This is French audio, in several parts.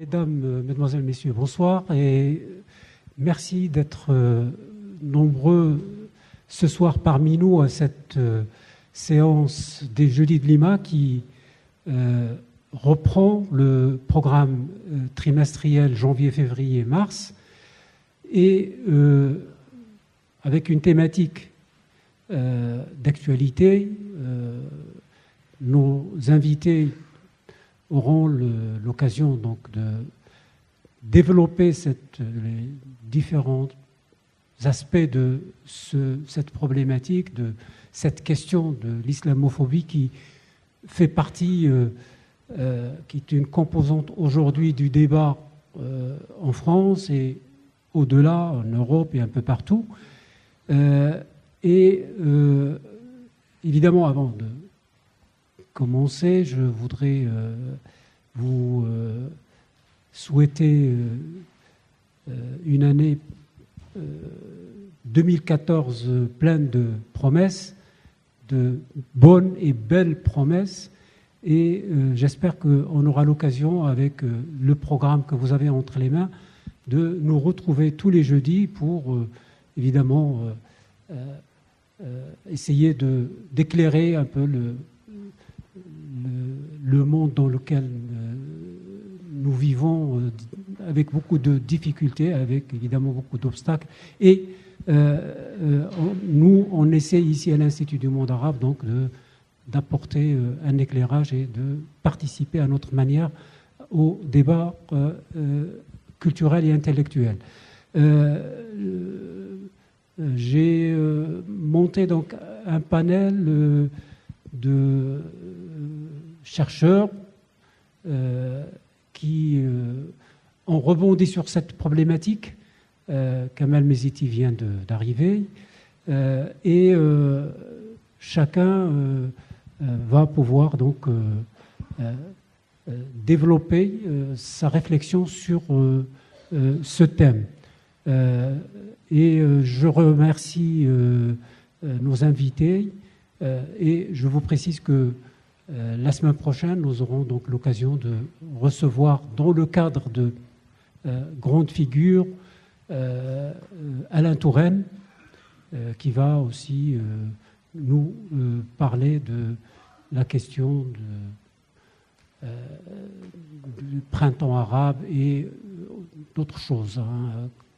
Mesdames, Mesdemoiselles, Messieurs, bonsoir et merci d'être nombreux ce soir parmi nous à cette séance des Jeudis de Lima qui reprend le programme trimestriel janvier, février, mars et avec une thématique d'actualité. Nos invités auront l'occasion donc de développer les différents aspects de cette problématique, de cette question de l'islamophobie qui fait partie, qui est une composante aujourd'hui du débat en France et au-delà, en Europe et un peu partout. Évidemment, avant de commencer, je voudrais vous souhaiter une année 2014 pleine de promesses, de bonnes et belles promesses, et j'espère qu'on aura l'occasion, avec le programme que vous avez entre les mains, de nous retrouver tous les jeudis pour évidemment essayer d'éclairer un peu le monde dans lequel nous vivons avec beaucoup de difficultés, avec évidemment beaucoup d'obstacles. Et nous, on essaie ici à l'Institut du monde arabe donc d'apporter un éclairage et de participer à notre manière au débat culturel et intellectuel. J'ai monté donc un panel de chercheurs qui ont rebondi sur cette problématique. Kamal Meziti vient d'arriver et chacun va pouvoir donc développer sa réflexion sur ce thème. Et je remercie nos invités et je vous précise que la semaine prochaine, nous aurons donc l'occasion de recevoir, dans le cadre de grandes figures, Alain Touraine, qui va aussi nous parler de la question du printemps arabe et d'autres choses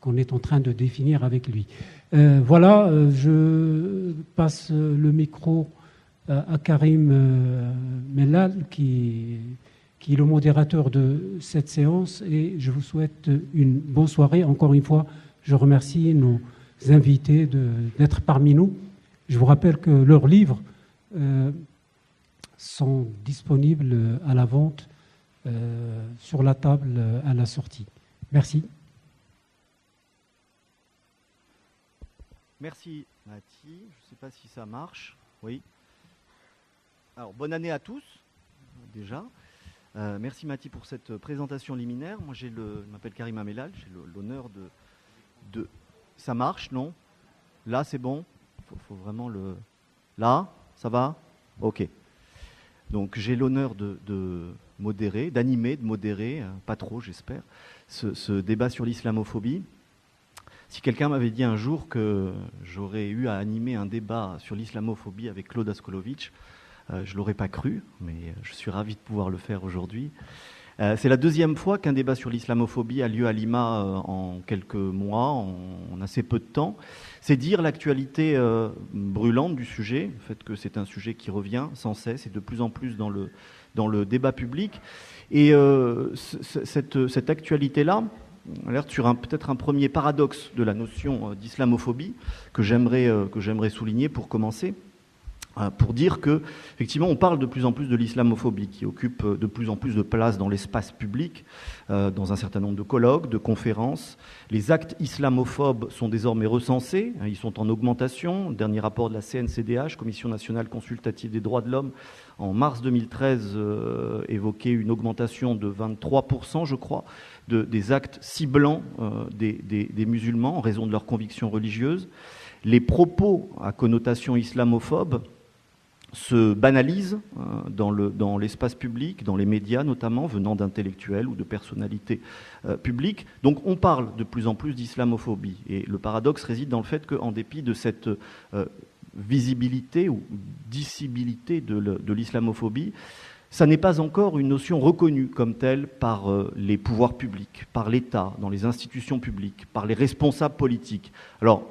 qu'on est en train de définir avec lui. Voilà, je passe le micro à Karim Mellal, qui est le modérateur de cette séance, et je vous souhaite une bonne soirée. Encore une fois, je remercie nos invités d'être parmi nous. Je vous rappelle que leurs livres sont disponibles à la vente sur la table à la sortie. Merci. Merci Mathie. Je ne sais pas si ça marche. Oui. Alors, bonne année à tous, déjà. Merci Mathie pour cette présentation liminaire. Moi, je m'appelle Karim Mellal, j'ai l'honneur de... Ça marche, non? Là, c'est bon? Faut vraiment le... Là, ça va? Ok. Donc, j'ai l'honneur de modérer, d'animer, de modérer, pas trop, j'espère, ce débat sur l'islamophobie. Si quelqu'un m'avait dit un jour que j'aurais eu à animer un débat sur l'islamophobie avec Claude Askolovitch, je ne l'aurais pas cru, mais je suis ravi de pouvoir le faire aujourd'hui. C'est la deuxième fois qu'un débat sur l'islamophobie a lieu à Lima en quelques mois, en assez peu de temps. C'est dire l'actualité brûlante du sujet, le fait que c'est un sujet qui revient sans cesse et de plus en plus dans le débat public. Et cette actualité-là alerte sur peut-être un premier paradoxe de la notion d'islamophobie que j'aimerais souligner pour commencer. Pour dire que, effectivement, on parle de plus en plus de l'islamophobie qui occupe de plus en plus de place dans l'espace public, dans un certain nombre de colloques, de conférences. Les actes islamophobes sont désormais recensés, ils sont en augmentation. Le dernier rapport de la CNCDH, Commission nationale consultative des droits de l'homme, en mars 2013, évoquait une augmentation de 23%, je crois, des actes ciblant des musulmans en raison de leurs convictions religieuses. Les propos à connotation islamophobe se banalise dans l'espace public, dans les médias notamment, venant d'intellectuels ou de personnalités publiques. Donc on parle de plus en plus d'islamophobie. Et le paradoxe réside dans le fait qu'en dépit de cette visibilité ou dissibilité de l'islamophobie, ça n'est pas encore une notion reconnue comme telle par les pouvoirs publics, par l'État, dans les institutions publiques, par les responsables politiques. Alors,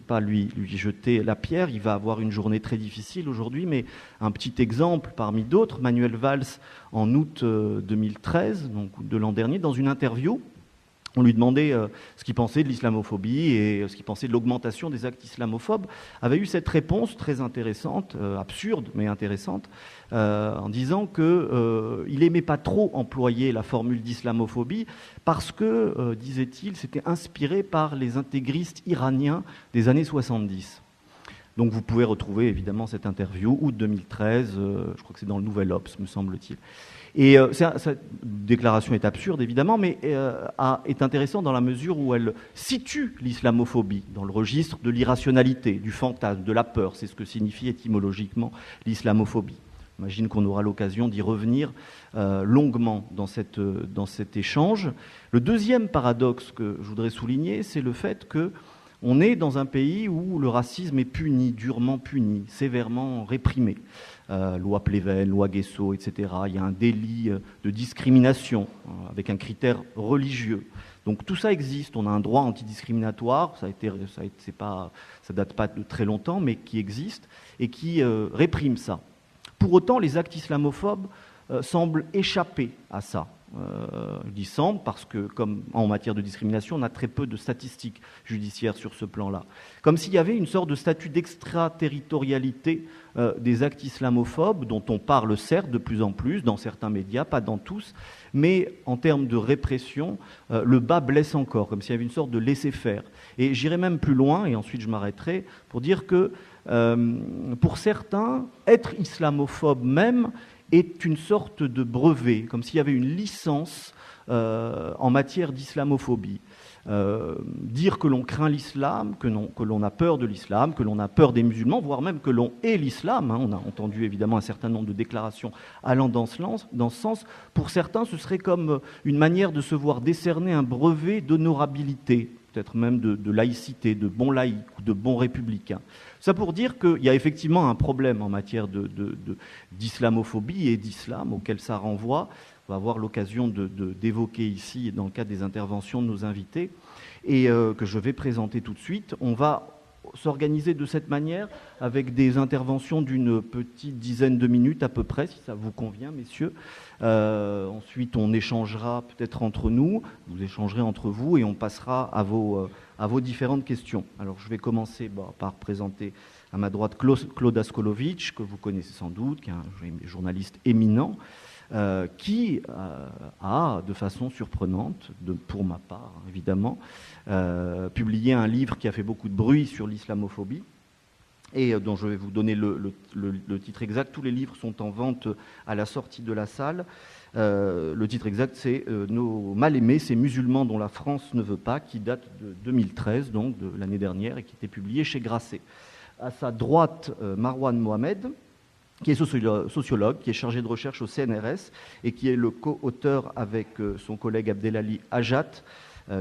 pas lui jeter la pierre, il va avoir une journée très difficile aujourd'hui, mais un petit exemple parmi d'autres, Manuel Valls, en août 2013, donc de l'an dernier, dans une interview, on lui demandait ce qu'il pensait de l'islamophobie et ce qu'il pensait de l'augmentation des actes islamophobes, avait eu cette réponse très intéressante, absurde mais intéressante, en disant qu'il n'aimait pas trop employer la formule d'islamophobie parce que, disait-il, c'était inspiré par les intégristes iraniens des années 70. Donc vous pouvez retrouver évidemment cette interview, août 2013, je crois que c'est dans le Nouvel Obs, me semble-t-il. Et cette déclaration est absurde, évidemment, mais est intéressante dans la mesure où elle situe l'islamophobie dans le registre de l'irrationalité, du fantasme, de la peur. C'est ce que signifie étymologiquement l'islamophobie. J'imagine qu'on aura l'occasion d'y revenir longuement dans cet échange. Le deuxième paradoxe que je voudrais souligner, c'est le fait qu'on est dans un pays où le racisme est puni, durement puni, sévèrement réprimé. Loi Pleven, loi Guesso, etc. Il y a un délit de discrimination avec un critère religieux. Donc tout ça existe. On a un droit antidiscriminatoire, ça date pas de très longtemps, mais qui existe et qui réprime ça. Pour autant, les actes islamophobes semblent échapper à ça. Je dis semble parce que, comme en matière de discrimination, on a très peu de statistiques judiciaires sur ce plan-là. Comme s'il y avait une sorte de statut d'extraterritorialité des actes islamophobes, dont on parle certes de plus en plus dans certains médias, pas dans tous, mais en termes de répression, le bas blesse encore, comme s'il y avait une sorte de laisser-faire. Et j'irai même plus loin, et ensuite je m'arrêterai, pour dire que pour certains, être islamophobe même est une sorte de brevet, comme s'il y avait une licence en matière d'islamophobie. Dire que l'on craint l'islam, que l'on a peur de l'islam, que l'on a peur des musulmans, voire même que l'on est l'islam. On a entendu évidemment un certain nombre de déclarations allant dans ce sens. Pour certains, ce serait comme une manière de se voir décerner un brevet d'honorabilité, peut-être même de laïcité, de bon laïc ou de bon républicain. Ça pour dire qu'il y a effectivement un problème en matière d'islamophobie et d'islam auquel ça renvoie. On va avoir l'occasion d'évoquer ici dans le cadre des interventions de nos invités et que je vais présenter tout de suite. On va s'organiser de cette manière avec des interventions d'une petite dizaine de minutes à peu près, si ça vous convient, messieurs. Ensuite, on échangera peut-être entre nous, vous échangerez entre vous et on passera à vos différentes questions. Alors, je vais commencer par présenter à ma droite Claude Askolovitch, que vous connaissez sans doute, qui est un journaliste éminent, qui a, de façon surprenante, pour ma part évidemment, publié un livre qui a fait beaucoup de bruit sur l'islamophobie et dont je vais vous donner le titre exact. Tous les livres sont en vente à la sortie de la salle. Le titre exact, c'est « Nos mal-aimés, ces musulmans dont la France ne veut pas », qui date de 2013, donc de l'année dernière, et qui était publié chez Grasset. À sa droite, Marwan Mohamed, qui est sociologue, qui est chargé de recherche au CNRS et qui est le co-auteur avec son collègue Abdelali Hajat,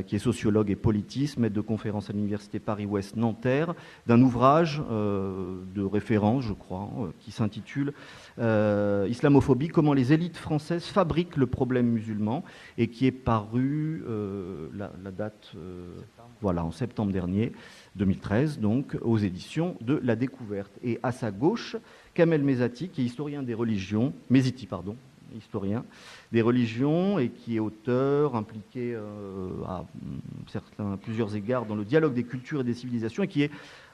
qui est sociologue et politiste, maître de conférence à l'Université Paris-Ouest Nanterre, d'un ouvrage de référence, je crois, qui s'intitule « Islamophobie, comment les élites françaises fabriquent le problème musulman » et qui est paru, la date, voilà, en septembre dernier, 2013, donc, aux éditions de La Découverte. Et à sa gauche, Kamel Mezati, qui est historien des religions, historien des religions et qui est auteur, impliqué à plusieurs égards dans le dialogue des cultures et des civilisations et qui est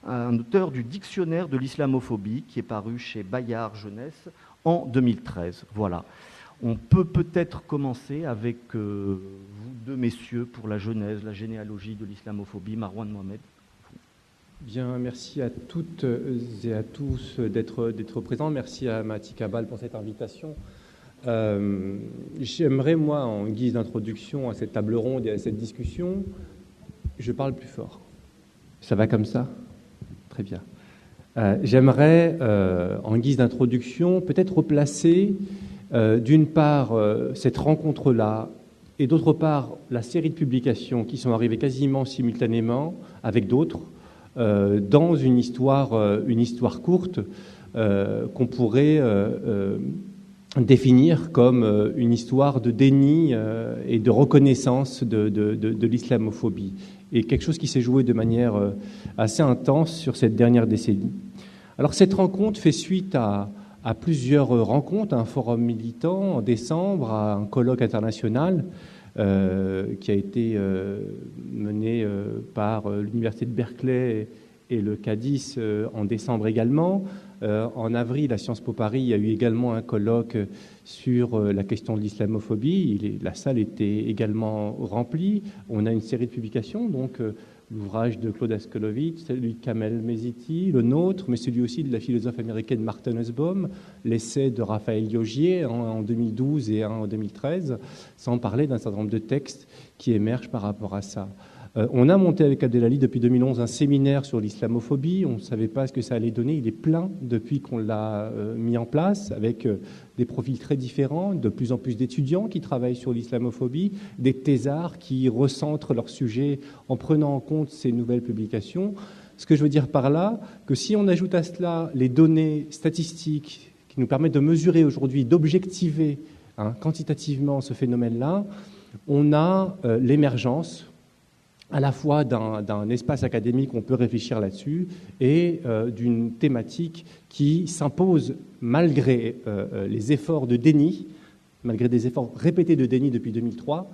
un auteur du dictionnaire de l'islamophobie qui est paru chez Bayard Jeunesse en 2013. Voilà. On peut peut-être commencer avec vous deux messieurs pour la genèse, la généalogie de l'islamophobie. Marwan Mohamed. Bien, merci à toutes et à tous d'être présents. Merci à Mati Kabal pour cette invitation. J'aimerais, moi, en guise d'introduction à cette table ronde et à cette discussion, je parle plus fort. Ça va comme ça ? Très bien. J'aimerais, en guise d'introduction, peut-être replacer d'une part cette rencontre-là et d'autre part la série de publications qui sont arrivées quasiment simultanément avec d'autres dans une histoire courte qu'on pourrait définir comme une histoire de déni et de reconnaissance de l'islamophobie, et quelque chose qui s'est joué de manière assez intense sur cette dernière décennie. Alors cette rencontre fait suite à plusieurs rencontres, à un forum militant en décembre, à un colloque international qui a été mené par l'Université de Berkeley et le Cadiz en décembre également. En avril, à Sciences Po Paris, il y a eu également un colloque sur la question de l'islamophobie. La salle était également remplie. On a une série de publications, donc l'ouvrage de Claude Askelovitch, celui de Kamel Mesiti, le nôtre, mais celui aussi de la philosophe américaine Martha Nussbaum, l'essai de Raphaël Yogier en 2012 et en 2013, sans parler d'un certain nombre de textes qui émergent par rapport à ça. On a monté avec Abdelali depuis 2011 un séminaire sur l'islamophobie. On ne savait pas ce que ça allait donner. Il est plein depuis qu'on l'a mis en place, avec des profils très différents, de plus en plus d'étudiants qui travaillent sur l'islamophobie, des thésards qui recentrent leur sujet en prenant en compte ces nouvelles publications. Ce que je veux dire par là, que si on ajoute à cela les données statistiques qui nous permettent de mesurer aujourd'hui, d'objectiver quantitativement ce phénomène-là, on a l'émergence à la fois d'un espace académique où on peut réfléchir là-dessus et d'une thématique qui s'impose malgré les efforts de déni, malgré des efforts répétés de déni depuis 2003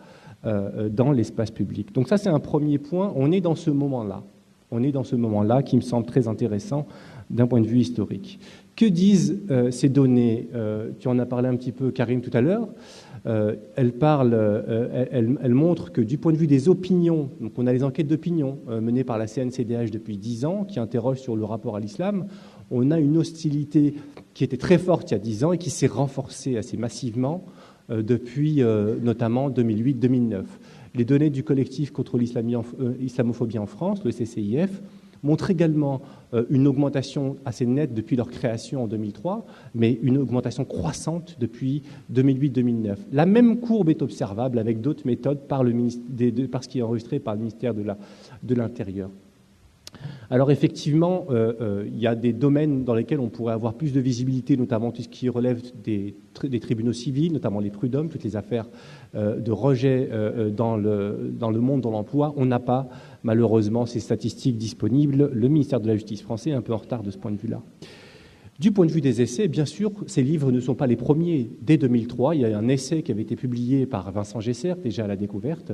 dans l'espace public. Donc ça, c'est un premier point. On est dans ce moment-là. On est dans ce moment-là qui me semble très intéressant d'un point de vue historique. Que disent ces données ? Tu en as parlé un petit peu, Karim, tout à l'heure. Elle montre que du point de vue des opinions, donc on a les enquêtes d'opinion menées par la CNCDH depuis 10 ans qui interrogent sur le rapport à l'islam, on a une hostilité qui était très forte il y a 10 ans et qui s'est renforcée assez massivement depuis notamment 2008-2009. Les données du collectif contre l'islamophobie en France, le CCIF, montrent également une augmentation assez nette depuis leur création en 2003, mais une augmentation croissante depuis 2008-2009. La même courbe est observable avec d'autres méthodes par ce qui est enregistré par le ministère de l'Intérieur. Alors effectivement, il y a des domaines dans lesquels on pourrait avoir plus de visibilité, notamment tout ce qui relève des tribunaux civils, notamment les prud'hommes, toutes les affaires de rejet dans le monde de l'emploi. On n'a pas malheureusement ces statistiques disponibles. Le ministère de la Justice français est un peu en retard de ce point de vue-là. Du point de vue des essais, bien sûr, ces livres ne sont pas les premiers. Dès 2003, il y a un essai qui avait été publié par Vincent Gesser, déjà à la découverte.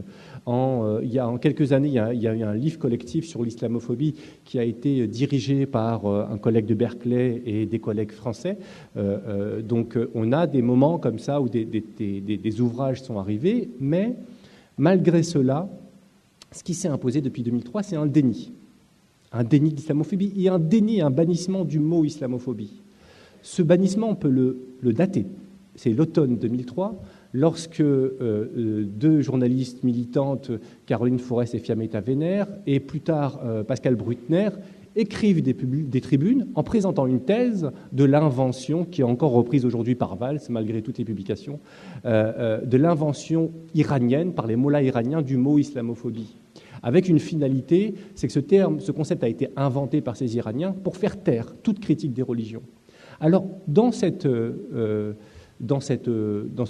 Il y a quelques années, il y a eu un livre collectif sur l'islamophobie qui a été dirigé par un collègue de Berkeley et des collègues français. Donc on a des moments comme ça où des ouvrages sont arrivés, mais malgré cela, ce qui s'est imposé depuis 2003, c'est un déni. Un déni d'islamophobie et un déni, un bannissement du mot islamophobie. Ce bannissement, on peut le dater. C'est l'automne 2003, lorsque deux journalistes militantes, Caroline Forest et Fiammetta Wener, et plus tard Pascal Brutner, écrivent des tribunes en présentant une thèse de l'invention, qui est encore reprise aujourd'hui par Valls, malgré toutes les publications, de l'invention iranienne, par les mollahs iraniens, du mot islamophobie. Avec une finalité, c'est que ce concept a été inventé par ces Iraniens pour faire taire toute critique des religions. Alors, dans ce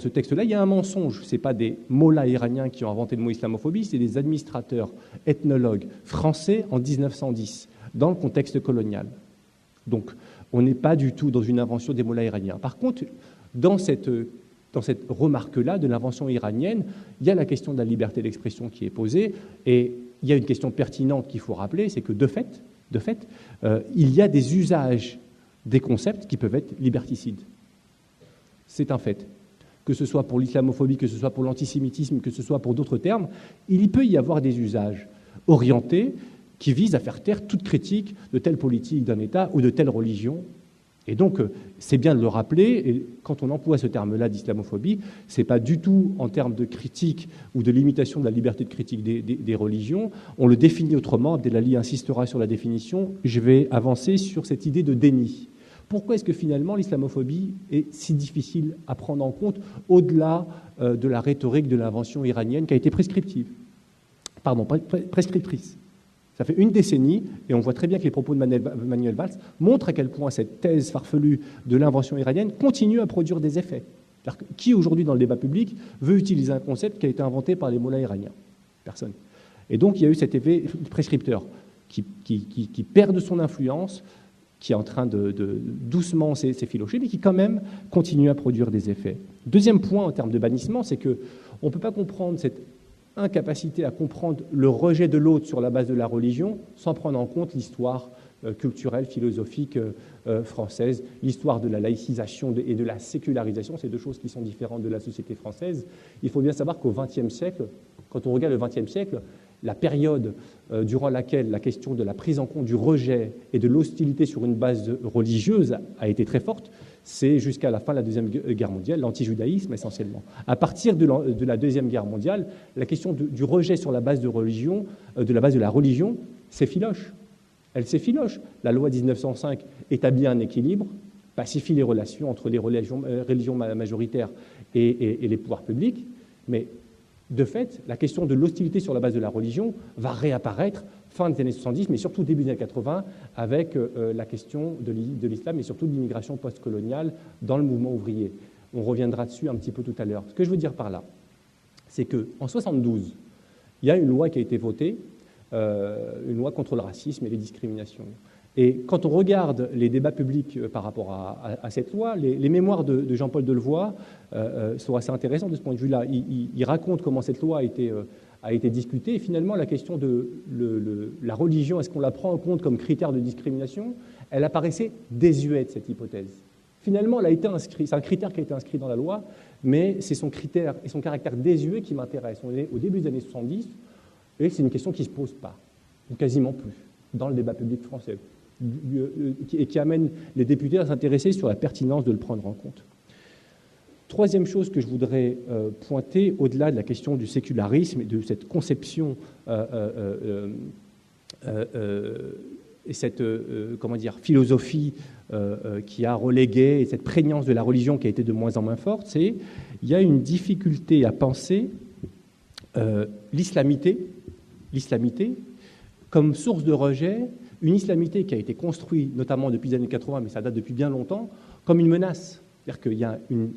texte-là, il y a un mensonge. Ce n'est pas des mollahs iraniens qui ont inventé le mot islamophobie, c'est des administrateurs ethnologues français en 1910, dans le contexte colonial. Donc, on n'est pas du tout dans une invention des mollahs iraniens. Par contre, dans cette remarque-là de l'invention iranienne, il y a la question de la liberté d'expression qui est posée, et il y a une question pertinente qu'il faut rappeler, c'est que de fait, il y a des usages des concepts qui peuvent être liberticides. C'est un fait. Que ce soit pour l'islamophobie, que ce soit pour l'antisémitisme, que ce soit pour d'autres termes, il peut y avoir des usages orientés qui visent à faire taire toute critique de telle politique d'un État ou de telle religion. Et donc, c'est bien de le rappeler, et quand on emploie ce terme-là d'islamophobie, ce n'est pas du tout en termes de critique ou de limitation de la liberté de critique des religions, on le définit autrement. Abdelali insistera sur la définition, je vais avancer sur cette idée de déni. Pourquoi est-ce que finalement l'islamophobie est si difficile à prendre en compte au-delà de la rhétorique de l'invention iranienne qui a été prescriptrice? Ça fait une décennie, et on voit très bien que les propos de Manuel Valls montrent à quel point cette thèse farfelue de l'invention iranienne continue à produire des effets. Qui aujourd'hui dans le débat public veut utiliser un concept qui a été inventé par les mollahs iraniens? Personne. Et donc il y a eu cet effet prescripteur qui perd de son influence, qui est en train de doucement s'effilocher, mais qui quand même continue à produire des effets. Deuxième point en termes de bannissement, c'est qu'on ne peut pas comprendre cette incapacité à comprendre le rejet de l'autre sur la base de la religion sans prendre en compte l'histoire culturelle, philosophique française, l'histoire de la laïcisation et de la sécularisation, c'est deux choses qui sont différentes de la société française. Il faut bien savoir qu'au XXe siècle, quand on regarde le XXe siècle, la période durant laquelle la question de la prise en compte du rejet et de l'hostilité sur une base religieuse a été très forte, c'est jusqu'à la fin de la Deuxième Guerre mondiale, l'antijudaïsme essentiellement. À partir de la Deuxième Guerre mondiale, la question du rejet sur la base de religion, de la base de la religion, s'effiloche. Elle s'effiloche. La loi 1905 établit un équilibre, pacifie les relations entre les religions majoritaires et les pouvoirs publics, mais de fait, la question de l'hostilité sur la base de la religion va réapparaître fin des années 70, mais surtout début des années 80, avec la question de l'islam et surtout de l'immigration postcoloniale dans le mouvement ouvrier. On reviendra dessus un petit peu tout à l'heure. Ce que je veux dire par là, c'est qu'en 1972, il y a une loi qui a été votée, une loi contre le racisme et les discriminations. Et quand on regarde les débats publics par rapport à cette loi, les mémoires de Jean-Paul Delevoye sont assez intéressants de ce point de vue-là. Il raconte comment cette loi a été discutée, et finalement la question de la religion, est-ce qu'on la prend en compte comme critère de discrimination? Elle apparaissait désuète, cette hypothèse. Finalement, elle a été inscrite, c'est un critère qui a été inscrit dans la loi, mais c'est son critère et son caractère désuet qui m'intéresse. On est au début des années 70, et c'est une question qui ne se pose pas, ou quasiment plus, dans le débat public français, et qui amène les députés à s'intéresser sur la pertinence de le prendre en compte. Troisième chose que je voudrais pointer, au-delà de la question du sécularisme et de cette conception et cette philosophie qui a relégué, et cette prégnance de la religion qui a été de moins en moins forte, c'est qu'il y a une difficulté à penser l'islamité comme source de rejet, une islamité qui a été construite notamment depuis les années 80, mais ça date depuis bien longtemps, comme une menace. C'est-à-dire qu'il y a une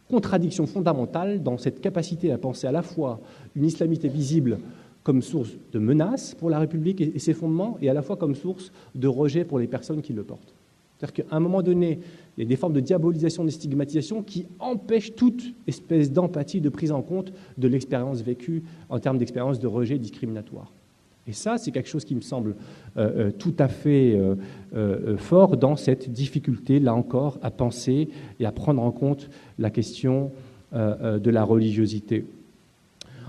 contradiction fondamentale dans cette capacité à penser à la fois une islamité visible comme source de menace pour la République et ses fondements, et à la fois comme source de rejet pour les personnes qui le portent. C'est-à-dire qu'à un moment donné, il y a des formes de diabolisation, de stigmatisation qui empêchent toute espèce d'empathie, de prise en compte de l'expérience vécue en termes d'expérience de rejet discriminatoire. Et ça, c'est quelque chose qui me semble tout à fait fort dans cette difficulté, là encore, à penser et à prendre en compte la question de la religiosité.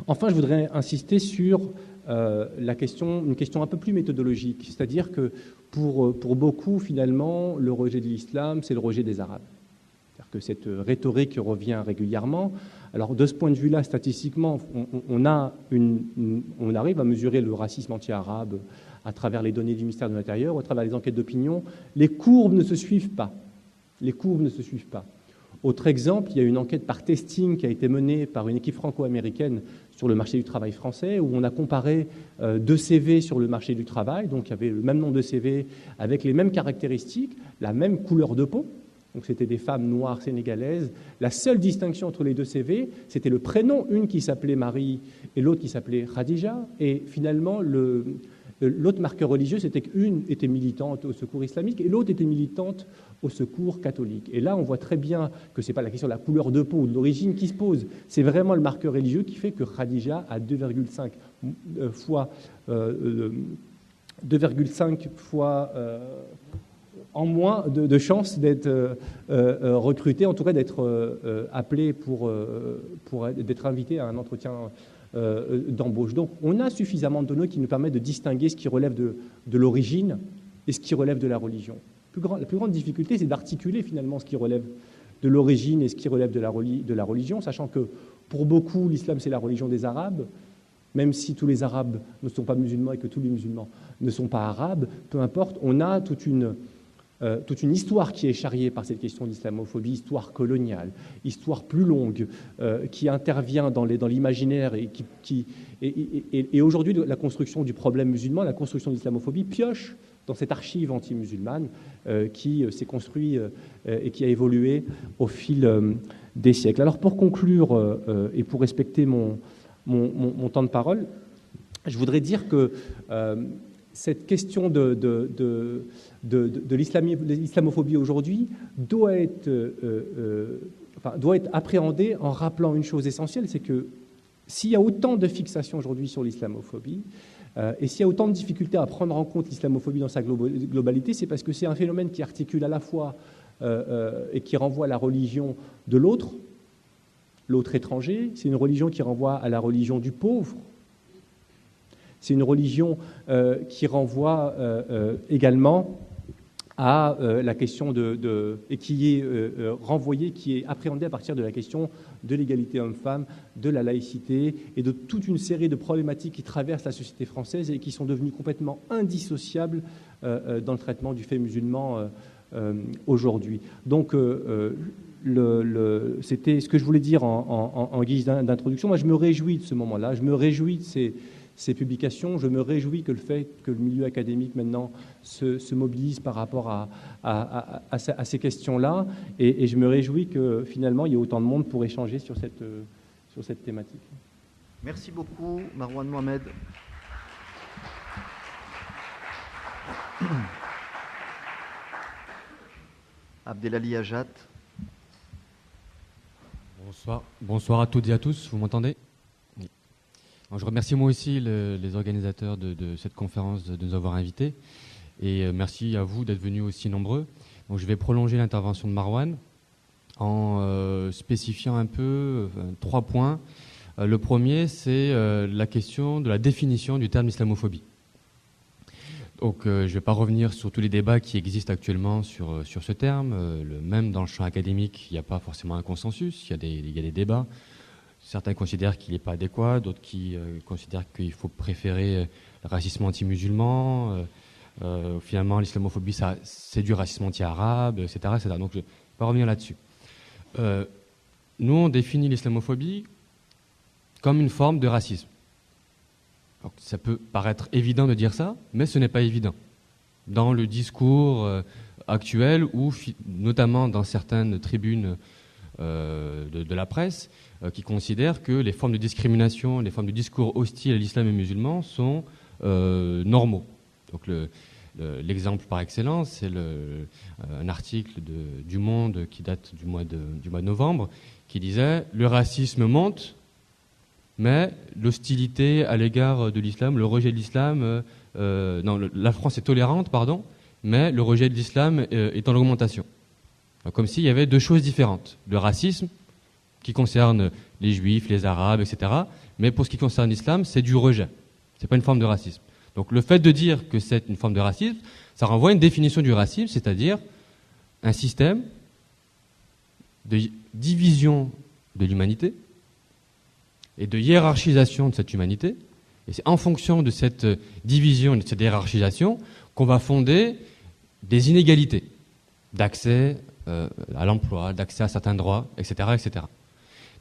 Enfin, je voudrais insister sur une question un peu plus méthodologique, c'est-à-dire que pour beaucoup, finalement, le rejet de l'islam, c'est le rejet des Arabes. C'est-à-dire que cette rhétorique revient régulièrement. Alors, de ce point de vue-là, statistiquement, on arrive à mesurer le racisme anti-arabe à travers les données du ministère de l'Intérieur, à travers les enquêtes d'opinion. Les courbes ne se suivent pas. Autre exemple, il y a une enquête par testing qui a été menée par une équipe franco-américaine sur le marché du travail français, où on a comparé 2 CV sur le marché du travail. Donc, il y avait le même nombre de CV avec les mêmes caractéristiques, la même couleur de peau. Donc c'était des femmes noires sénégalaises. La seule distinction entre les 2 CV, c'était le prénom, une qui s'appelait Marie et l'autre qui s'appelait Khadija. Et finalement, l'autre marqueur religieux, c'était qu'une était militante au secours islamique et l'autre était militante au secours catholique. Et là, on voit très bien que ce n'est pas la question de la couleur de peau ou de l'origine qui se pose. C'est vraiment le marqueur religieux qui fait que Khadija a 2,5 fois en moins de chances d'être recruté, en tout cas d'être appelé pour d'être invité à un entretien d'embauche. Donc on a suffisamment de données qui nous permettent de distinguer ce qui relève de l'origine et ce qui relève de la religion. La plus grande difficulté, c'est d'articuler finalement ce qui relève de l'origine et ce qui relève de la religion, sachant que pour beaucoup, l'islam, c'est la religion des Arabes, même si tous les Arabes ne sont pas musulmans et que tous les musulmans ne sont pas arabes, peu importe, on a toute une histoire qui est charriée par cette question d'islamophobie, histoire coloniale, histoire plus longue, qui intervient dans l'imaginaire et aujourd'hui, la construction du problème musulman, la construction de l'islamophobie pioche dans cette archive anti-musulmane qui s'est construite et qui a évolué au fil des siècles. Alors pour conclure et pour respecter mon temps de parole, je voudrais dire que cette question de l'islamophobie aujourd'hui doit être appréhendée en rappelant une chose essentielle, c'est que s'il y a autant de fixation aujourd'hui sur l'islamophobie, et s'il y a autant de difficultés à prendre en compte l'islamophobie dans sa globalité, c'est parce que c'est un phénomène qui articule à la fois et qui renvoie à la religion de l'autre étranger, c'est une religion qui renvoie à la religion du pauvre, c'est une religion qui renvoie également à la question et qui est renvoyée, qui est appréhendée à partir de la question de l'égalité homme-femme, de la laïcité et de toute une série de problématiques qui traversent la société française et qui sont devenues complètement indissociables dans le traitement du fait musulman aujourd'hui. Donc, c'était ce que je voulais dire en guise d'introduction. Moi, je me réjouis de ce moment-là, je me réjouis de ces publications. Je me réjouis que le fait que le milieu académique maintenant se mobilise par rapport à ces questions-là, et je me réjouis que finalement il y ait autant de monde pour échanger sur cette thématique. Merci beaucoup, Marouane Mohamed. Abdelali Hajat. Bonsoir à toutes et à tous, vous m'entendez ? Oui. Je remercie moi aussi les organisateurs de cette conférence de nous avoir invités, et merci à vous d'être venus aussi nombreux. Donc, je vais prolonger l'intervention de Marouane en spécifiant un peu 3 points. Le premier, c'est la question de la définition du terme islamophobie. Donc, je ne vais pas revenir sur tous les débats qui existent actuellement sur ce terme. Même dans le champ académique, il n'y a pas forcément un consensus, il y a des débats. Certains considèrent qu'il n'est pas adéquat, d'autres qui considèrent qu'il faut préférer le racisme anti-musulman. Finalement, l'islamophobie, c'est du racisme anti-arabe, etc., etc. Donc, je ne vais pas revenir là-dessus. Nous, on définit l'islamophobie comme une forme de racisme. Alors, ça peut paraître évident de dire ça, mais ce n'est pas évident. Dans le discours actuel, ou notamment dans certaines tribunes de la presse, qui considèrent que les formes de discrimination, les formes de discours hostiles à l'islam et musulman sont normaux. Donc l'exemple par excellence, c'est un article du Monde qui date du mois de novembre, qui disait « Le racisme monte, mais l'hostilité à l'égard de l'islam, le rejet de l'islam, la France est tolérante, pardon, mais le rejet de l'islam est en augmentation. » Comme s'il y avait 2 choses différentes. Le racisme, qui concerne les juifs, les arabes, etc. Mais pour ce qui concerne l'islam, c'est du rejet. Ce n'est pas une forme de racisme. Donc le fait de dire que c'est une forme de racisme, ça renvoie à une définition du racisme, c'est-à-dire un système de division de l'humanité et de hiérarchisation de cette humanité. Et c'est en fonction de cette division et de cette hiérarchisation qu'on va fonder des inégalités d'accès à l'emploi, d'accès à certains droits, etc., etc.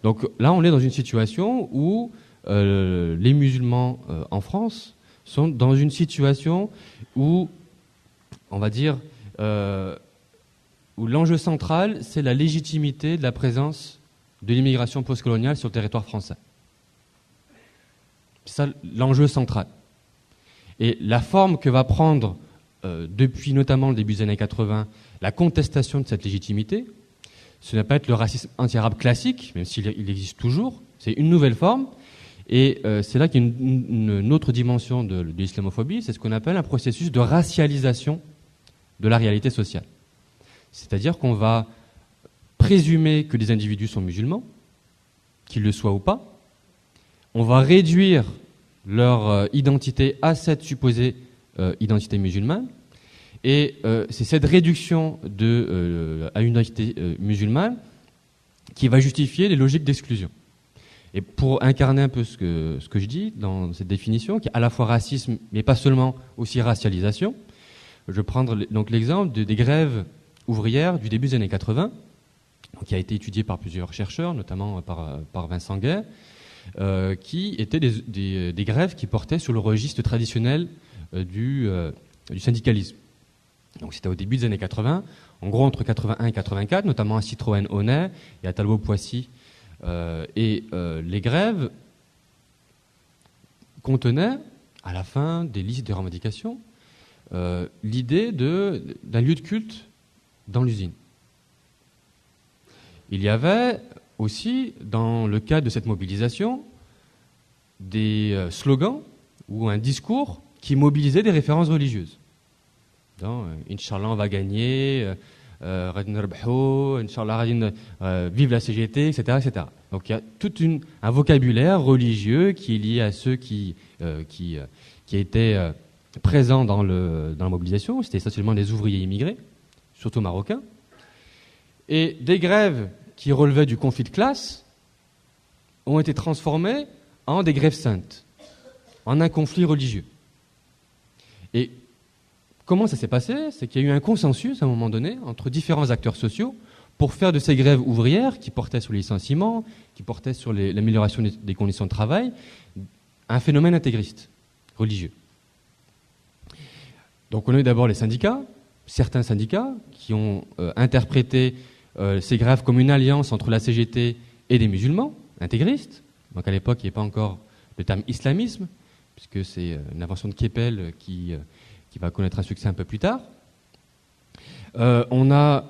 Donc là, on est dans une situation où les musulmans en France sont dans une situation où, on va dire, où l'enjeu central, c'est la légitimité de la présence de l'immigration postcoloniale sur le territoire français. C'est ça l'enjeu central. Et la forme que va prendre, depuis notamment le début des années 80, la contestation de cette légitimité, ce n'est pas être le racisme anti-arabe classique, même s'il existe toujours, c'est une nouvelle forme. Et c'est là qu'il y a une autre dimension de l'islamophobie, c'est ce qu'on appelle un processus de racialisation de la réalité sociale. C'est-à-dire qu'on va présumer que les individus sont musulmans, qu'ils le soient ou pas. On va réduire leur identité à cette supposée identité musulmane. Et c'est cette réduction à une identité musulmane qui va justifier les logiques d'exclusion. Et pour incarner un peu ce que je dis dans cette définition, qui est à la fois racisme, mais pas seulement, aussi racialisation, je vais prendre donc l'exemple des grèves ouvrières du début des années 80, qui a été étudié par plusieurs chercheurs, notamment par Vincent Guay, qui étaient des grèves qui portaient sur le registre traditionnel du syndicalisme. Donc c'était au début des années 80, en gros entre 81 et 84, notamment à Citroën Honnay et à Talbot-Poissy. Les grèves contenaient, à la fin des listes des revendications, l'idée d'un lieu de culte dans l'usine. Il y avait aussi, dans le cadre de cette mobilisation, des slogans ou un discours qui mobilisaient des références religieuses. Inch'Allah, on va gagner, Inch'Allah, vive la CGT, etc., etc. Donc il y a tout un vocabulaire religieux qui est lié à ceux qui étaient présents dans la mobilisation. C'était essentiellement des ouvriers immigrés, surtout marocains. Et des grèves qui relevaient du conflit de classe ont été transformées en des grèves saintes, en un conflit religieux. Et comment ça s'est passé? C'est qu'il y a eu un consensus à un moment donné entre différents acteurs sociaux pour faire de ces grèves ouvrières qui portaient sur les licenciements, qui portaient sur l'amélioration des conditions de travail, un phénomène intégriste, religieux. Donc on a eu d'abord les syndicats, certains syndicats qui ont interprété ces grèves comme une alliance entre la CGT et des musulmans intégristes. Donc à l'époque, il n'y avait pas encore le terme islamisme, puisque c'est une invention de Keppel qui va connaître un succès un peu plus tard. On a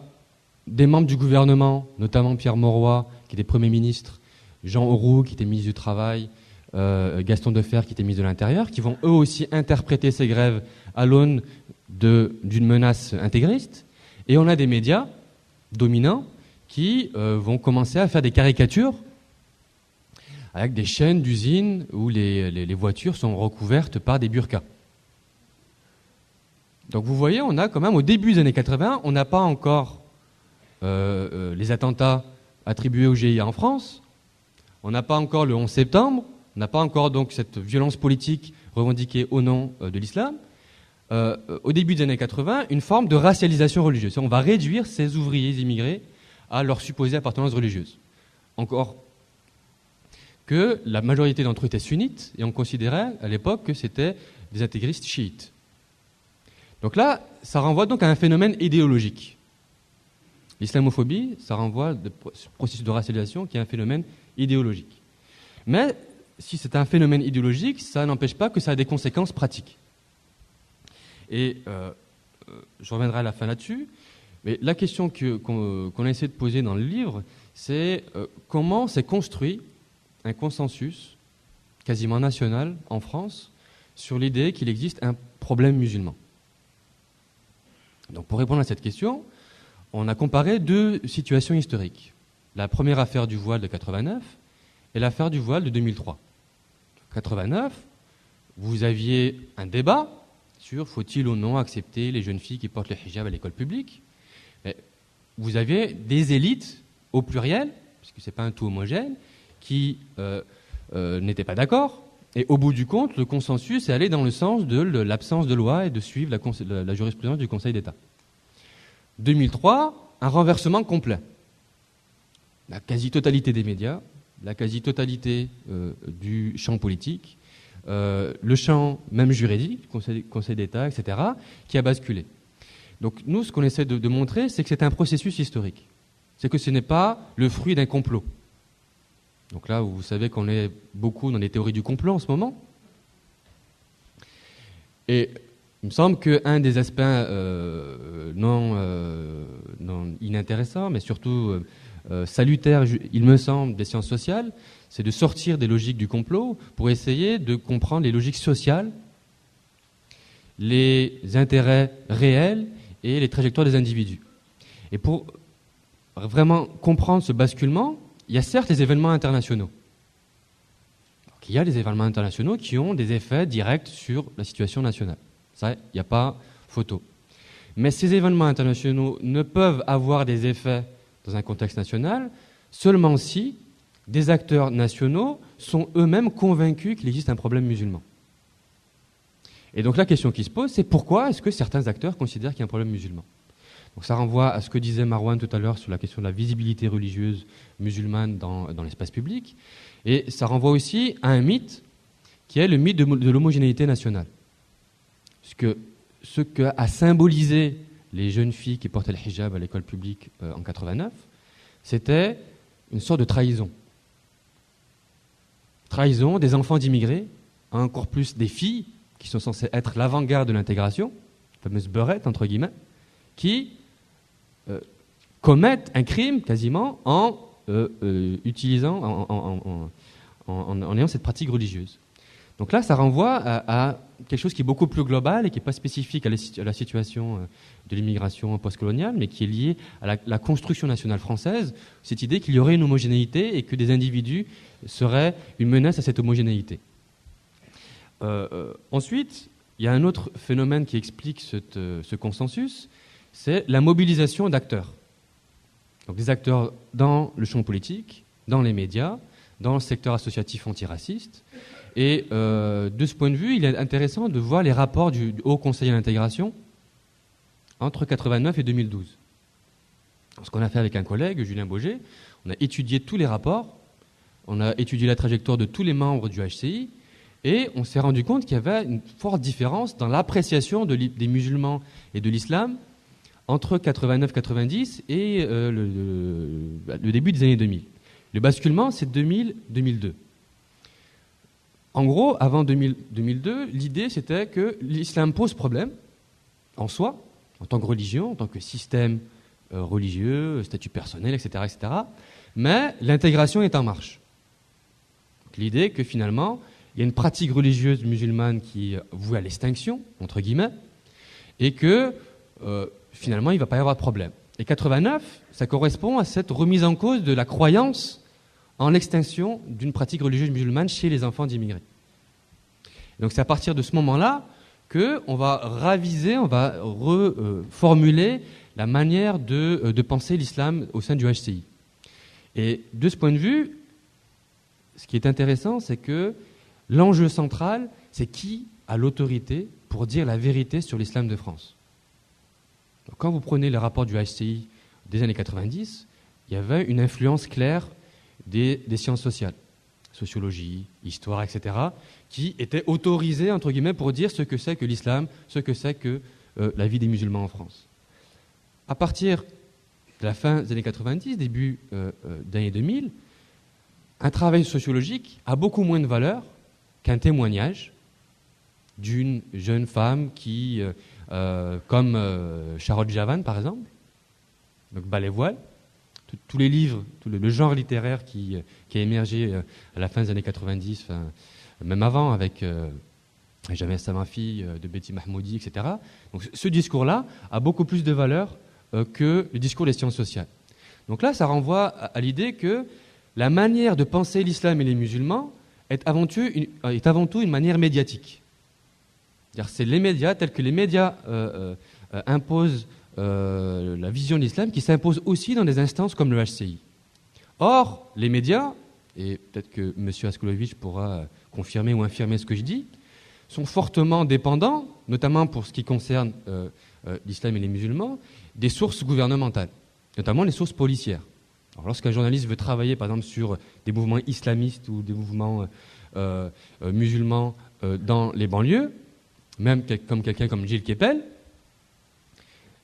des membres du gouvernement, notamment Pierre Mauroy, qui était Premier ministre, Jean Auroux, qui était ministre du Travail, Gaston Defferre, qui était ministre de l'Intérieur, qui vont eux aussi interpréter ces grèves à l'aune d'une menace intégriste. Et on a des médias dominants qui vont commencer à faire des caricatures avec des chaînes d'usines où les voitures sont recouvertes par des burqas. Donc vous voyez, on a quand même, au début des années 80, on n'a pas encore les attentats attribués au GIA en France, on n'a pas encore le 11 septembre, on n'a pas encore donc cette violence politique revendiquée au nom de l'islam. Au début des années 80, une forme de racialisation religieuse. On va réduire ces ouvriers immigrés à leur supposée appartenance religieuse. Encore que la majorité d'entre eux étaient sunnites, et on considérait à l'époque que c'était des intégristes chiites. Donc là, ça renvoie donc à un phénomène idéologique. L'islamophobie, ça renvoie au processus de racialisation qui est un phénomène idéologique. Mais si c'est un phénomène idéologique, ça n'empêche pas que ça a des conséquences pratiques. Et je reviendrai à la fin là-dessus, mais la question qu'on a essayé de poser dans le livre, c'est comment s'est construit un consensus quasiment national en France sur l'idée qu'il existe un problème musulman. Donc pour répondre à cette question, on a comparé deux situations historiques. La première affaire du voile de 89 et l'affaire du voile de 2003. En 89, vous aviez un débat sur faut-il ou non accepter les jeunes filles qui portent le hijab à l'école publique. Et vous aviez des élites au pluriel, puisque ce n'est pas un tout homogène, qui n'étaient pas d'accord. Et au bout du compte, le consensus est allé dans le sens de l'absence de loi et de suivre la jurisprudence du Conseil d'État. 2003, un renversement complet. La quasi-totalité des médias, la quasi-totalité du champ politique, le champ même juridique, Conseil d'État, etc., qui a basculé. Donc nous, ce qu'on essaie de montrer, c'est que c'est un processus historique. C'est que ce n'est pas le fruit d'un complot. Donc là, vous savez qu'on est beaucoup dans les théories du complot en ce moment. Et il me semble qu'un des aspects non inintéressants, mais surtout salutaires, il me semble, des sciences sociales, c'est de sortir des logiques du complot pour essayer de comprendre les logiques sociales, les intérêts réels et les trajectoires des individus. Et pour vraiment comprendre ce basculement, il y a certes les événements internationaux. Donc, il y a des événements internationaux qui ont des effets directs sur la situation nationale. Ça, il n'y a pas photo. Mais ces événements internationaux ne peuvent avoir des effets dans un contexte national seulement si des acteurs nationaux sont eux-mêmes convaincus qu'il existe un problème musulman. Et donc la question qui se pose, c'est pourquoi est-ce que certains acteurs considèrent qu'il y a un problème musulman ? Donc ça renvoie à ce que disait Marouane tout à l'heure sur la question de la visibilité religieuse musulmane dans l'espace public. Et ça renvoie aussi à un mythe qui est le mythe de l'homogénéité nationale. Puisque ce qu'a symbolisé les jeunes filles qui portaient le hijab à l'école publique en 89, c'était une sorte de trahison. Trahison des enfants d'immigrés, encore plus des filles qui sont censées être l'avant-garde de l'intégration, la fameuse beurette, entre guillemets, qui commettent un crime quasiment en utilisant, en ayant cette pratique religieuse. Donc là, ça renvoie à quelque chose qui est beaucoup plus global et qui n'est pas spécifique à la situation de l'immigration postcoloniale, mais qui est lié à la construction nationale française, cette idée qu'il y aurait une homogénéité et que des individus seraient une menace à cette homogénéité. Ensuite, il y a un autre phénomène qui explique ce consensus, c'est la mobilisation d'acteurs. Donc des acteurs dans le champ politique, dans les médias, dans le secteur associatif antiraciste. Et de ce point de vue, il est intéressant de voir les rapports du Haut Conseil à l'intégration entre 89 et 2012. Ce qu'on a fait avec un collègue, Julien Boger, on a étudié tous les rapports, on a étudié la trajectoire de tous les membres du HCI, et on s'est rendu compte qu'il y avait une forte différence dans l'appréciation des musulmans et de l'islam entre 89-90 et le début des années 2000. Le basculement, c'est 2000-2002. En gros, avant 2002, l'idée, c'était que l'islam pose problème en soi, en tant que religion, en tant que système religieux, statut personnel, etc., etc. Mais l'intégration est en marche. Donc, l'idée que finalement, il y a une pratique religieuse musulmane qui est vouée à l'extinction, entre guillemets, et que finalement, il ne va pas y avoir de problème. Et 89, ça correspond à cette remise en cause de la croyance en l'extinction d'une pratique religieuse musulmane chez les enfants d'immigrés. Donc c'est à partir de ce moment-là qu'on va raviser, on va reformuler la manière de penser l'islam au sein du HCI. Et de ce point de vue, ce qui est intéressant, c'est que l'enjeu central, c'est qui a l'autorité pour dire la vérité sur l'islam de France. Donc, quand vous prenez les rapports du HCI des années 90, il y avait une influence claire des sciences sociales, sociologie, histoire, etc., qui étaient autorisées, entre guillemets, pour dire ce que c'est que l'islam, ce que c'est que la vie des musulmans en France. À partir de la fin des années 90, début des années 2000, un travail sociologique a beaucoup moins de valeur qu'un témoignage d'une jeune femme qui, comme Charlotte Javan, par exemple, donc Ballet Voile, tous les livres, tout le genre littéraire qui a émergé à la fin des années 90, même avant, avec Jamais ça ma fille de Betty Mahmoudi, etc. Donc ce discours-là a beaucoup plus de valeur que le discours des sciences sociales. Donc là, ça renvoie à l'idée que la manière de penser l'islam et les musulmans est avant tout une manière médiatique. C'est-à-dire, c'est les médias, tels que les médias imposent la vision de l'islam, qui s'impose aussi dans des instances comme le HCI. Or, les médias, et peut-être que M. Askolovitch pourra confirmer ou infirmer ce que je dis, sont fortement dépendants, notamment pour ce qui concerne l'islam et les musulmans, des sources gouvernementales, notamment les sources policières. Alors, lorsqu'un journaliste veut travailler, par exemple, sur des mouvements islamistes ou des mouvements musulmans dans les banlieues, même comme quelqu'un comme Gilles Kepel,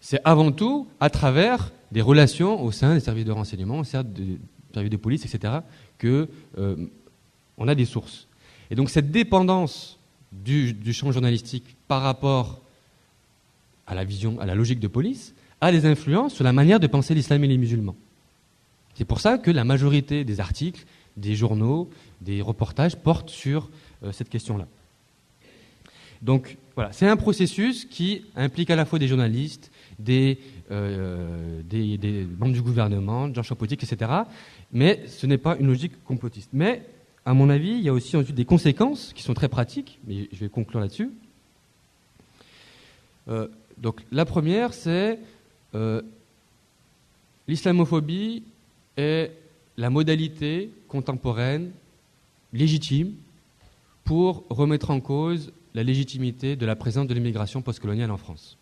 c'est avant tout à travers des relations au sein des services de renseignement, au sein des services de police, etc., qu'on a des sources. Et donc cette dépendance du champ journalistique par rapport à la vision, à la logique de police, a des influences sur la manière de penser l'islam et les musulmans. C'est pour ça que la majorité des articles, des journaux, des reportages portent sur cette question-là. Donc voilà, c'est un processus qui implique à la fois des journalistes, des membres du gouvernement, des gens politiques, etc. Mais ce n'est pas une logique complotiste. Mais, à mon avis, il y a aussi ensuite des conséquences qui sont très pratiques, mais je vais conclure là-dessus. Donc la première, c'est l'islamophobie est la modalité contemporaine légitime pour remettre en cause la légitimité de la présence de l'immigration postcoloniale en France.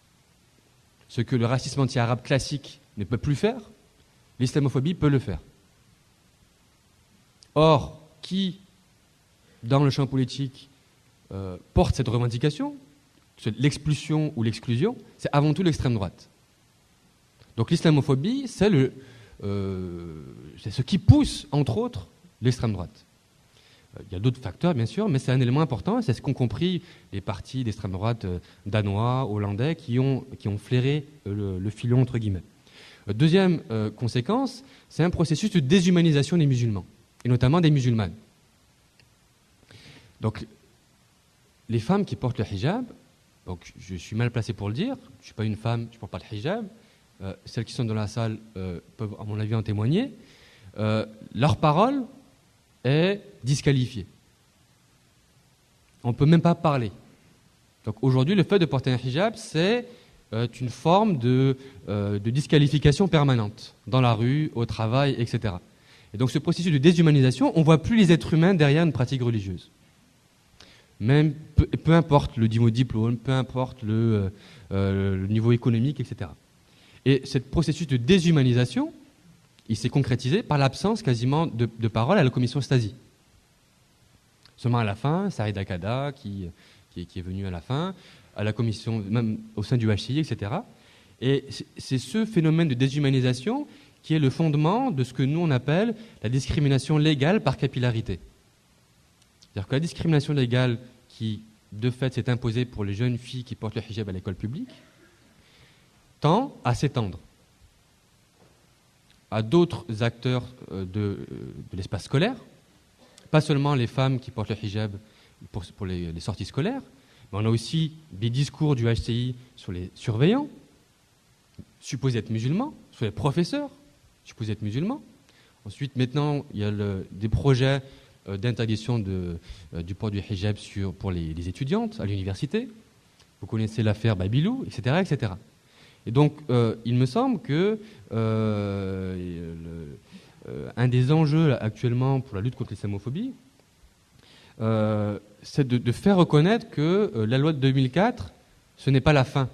Ce que le racisme anti-arabe classique ne peut plus faire, l'islamophobie peut le faire. Or, qui, dans le champ politique, porte cette revendication, l'expulsion ou l'exclusion, c'est avant tout l'extrême droite. Donc l'islamophobie, c'est ce qui pousse, entre autres, l'extrême droite. Il y a d'autres facteurs, bien sûr, mais c'est un élément important, c'est ce qu'ont compris les partis d'extrême droite danois, hollandais, qui ont flairé le filon, entre guillemets. Deuxième conséquence, c'est un processus de déshumanisation des musulmans, et notamment des musulmanes. Donc, les femmes qui portent le hijab, donc je suis mal placé pour le dire, je ne suis pas une femme, je ne porte pas le hijab, celles qui sont dans la salle peuvent, à mon avis, en témoigner, leur parole est disqualifiée. On ne peut même pas parler. Donc aujourd'hui, le fait de porter un hijab, c'est une forme de disqualification permanente, dans la rue, au travail, etc. Et donc ce processus de déshumanisation, on ne voit plus les êtres humains derrière une pratique religieuse. Même peu importe le niveau de diplôme, peu importe le niveau économique, etc. Et ce processus de déshumanisation, il s'est concrétisé par l'absence quasiment de parole à la commission Stasi. Seulement à la fin, Saïd Akada, qui est venu à la fin, à la commission, même au sein du HCI, etc. Et c'est ce phénomène de déshumanisation qui est le fondement de ce que nous on appelle la discrimination légale par capillarité. C'est-à-dire que la discrimination légale qui, de fait, s'est imposée pour les jeunes filles qui portent le hijab à l'école publique tend à s'étendre à d'autres acteurs de l'espace scolaire, pas seulement les femmes qui portent le hijab pour les sorties scolaires, mais on a aussi des discours du HCI sur les surveillants, supposés être musulmans, sur les professeurs, supposés être musulmans. Ensuite, maintenant, il y a des projets d'interdiction du port du hijab pour les étudiantes à l'université. Vous connaissez l'affaire Babilou, etc., etc. Et donc, il me semble que un des enjeux actuellement pour la lutte contre l'islamophobie, c'est de faire reconnaître que la loi de 2004, ce n'est pas la fin.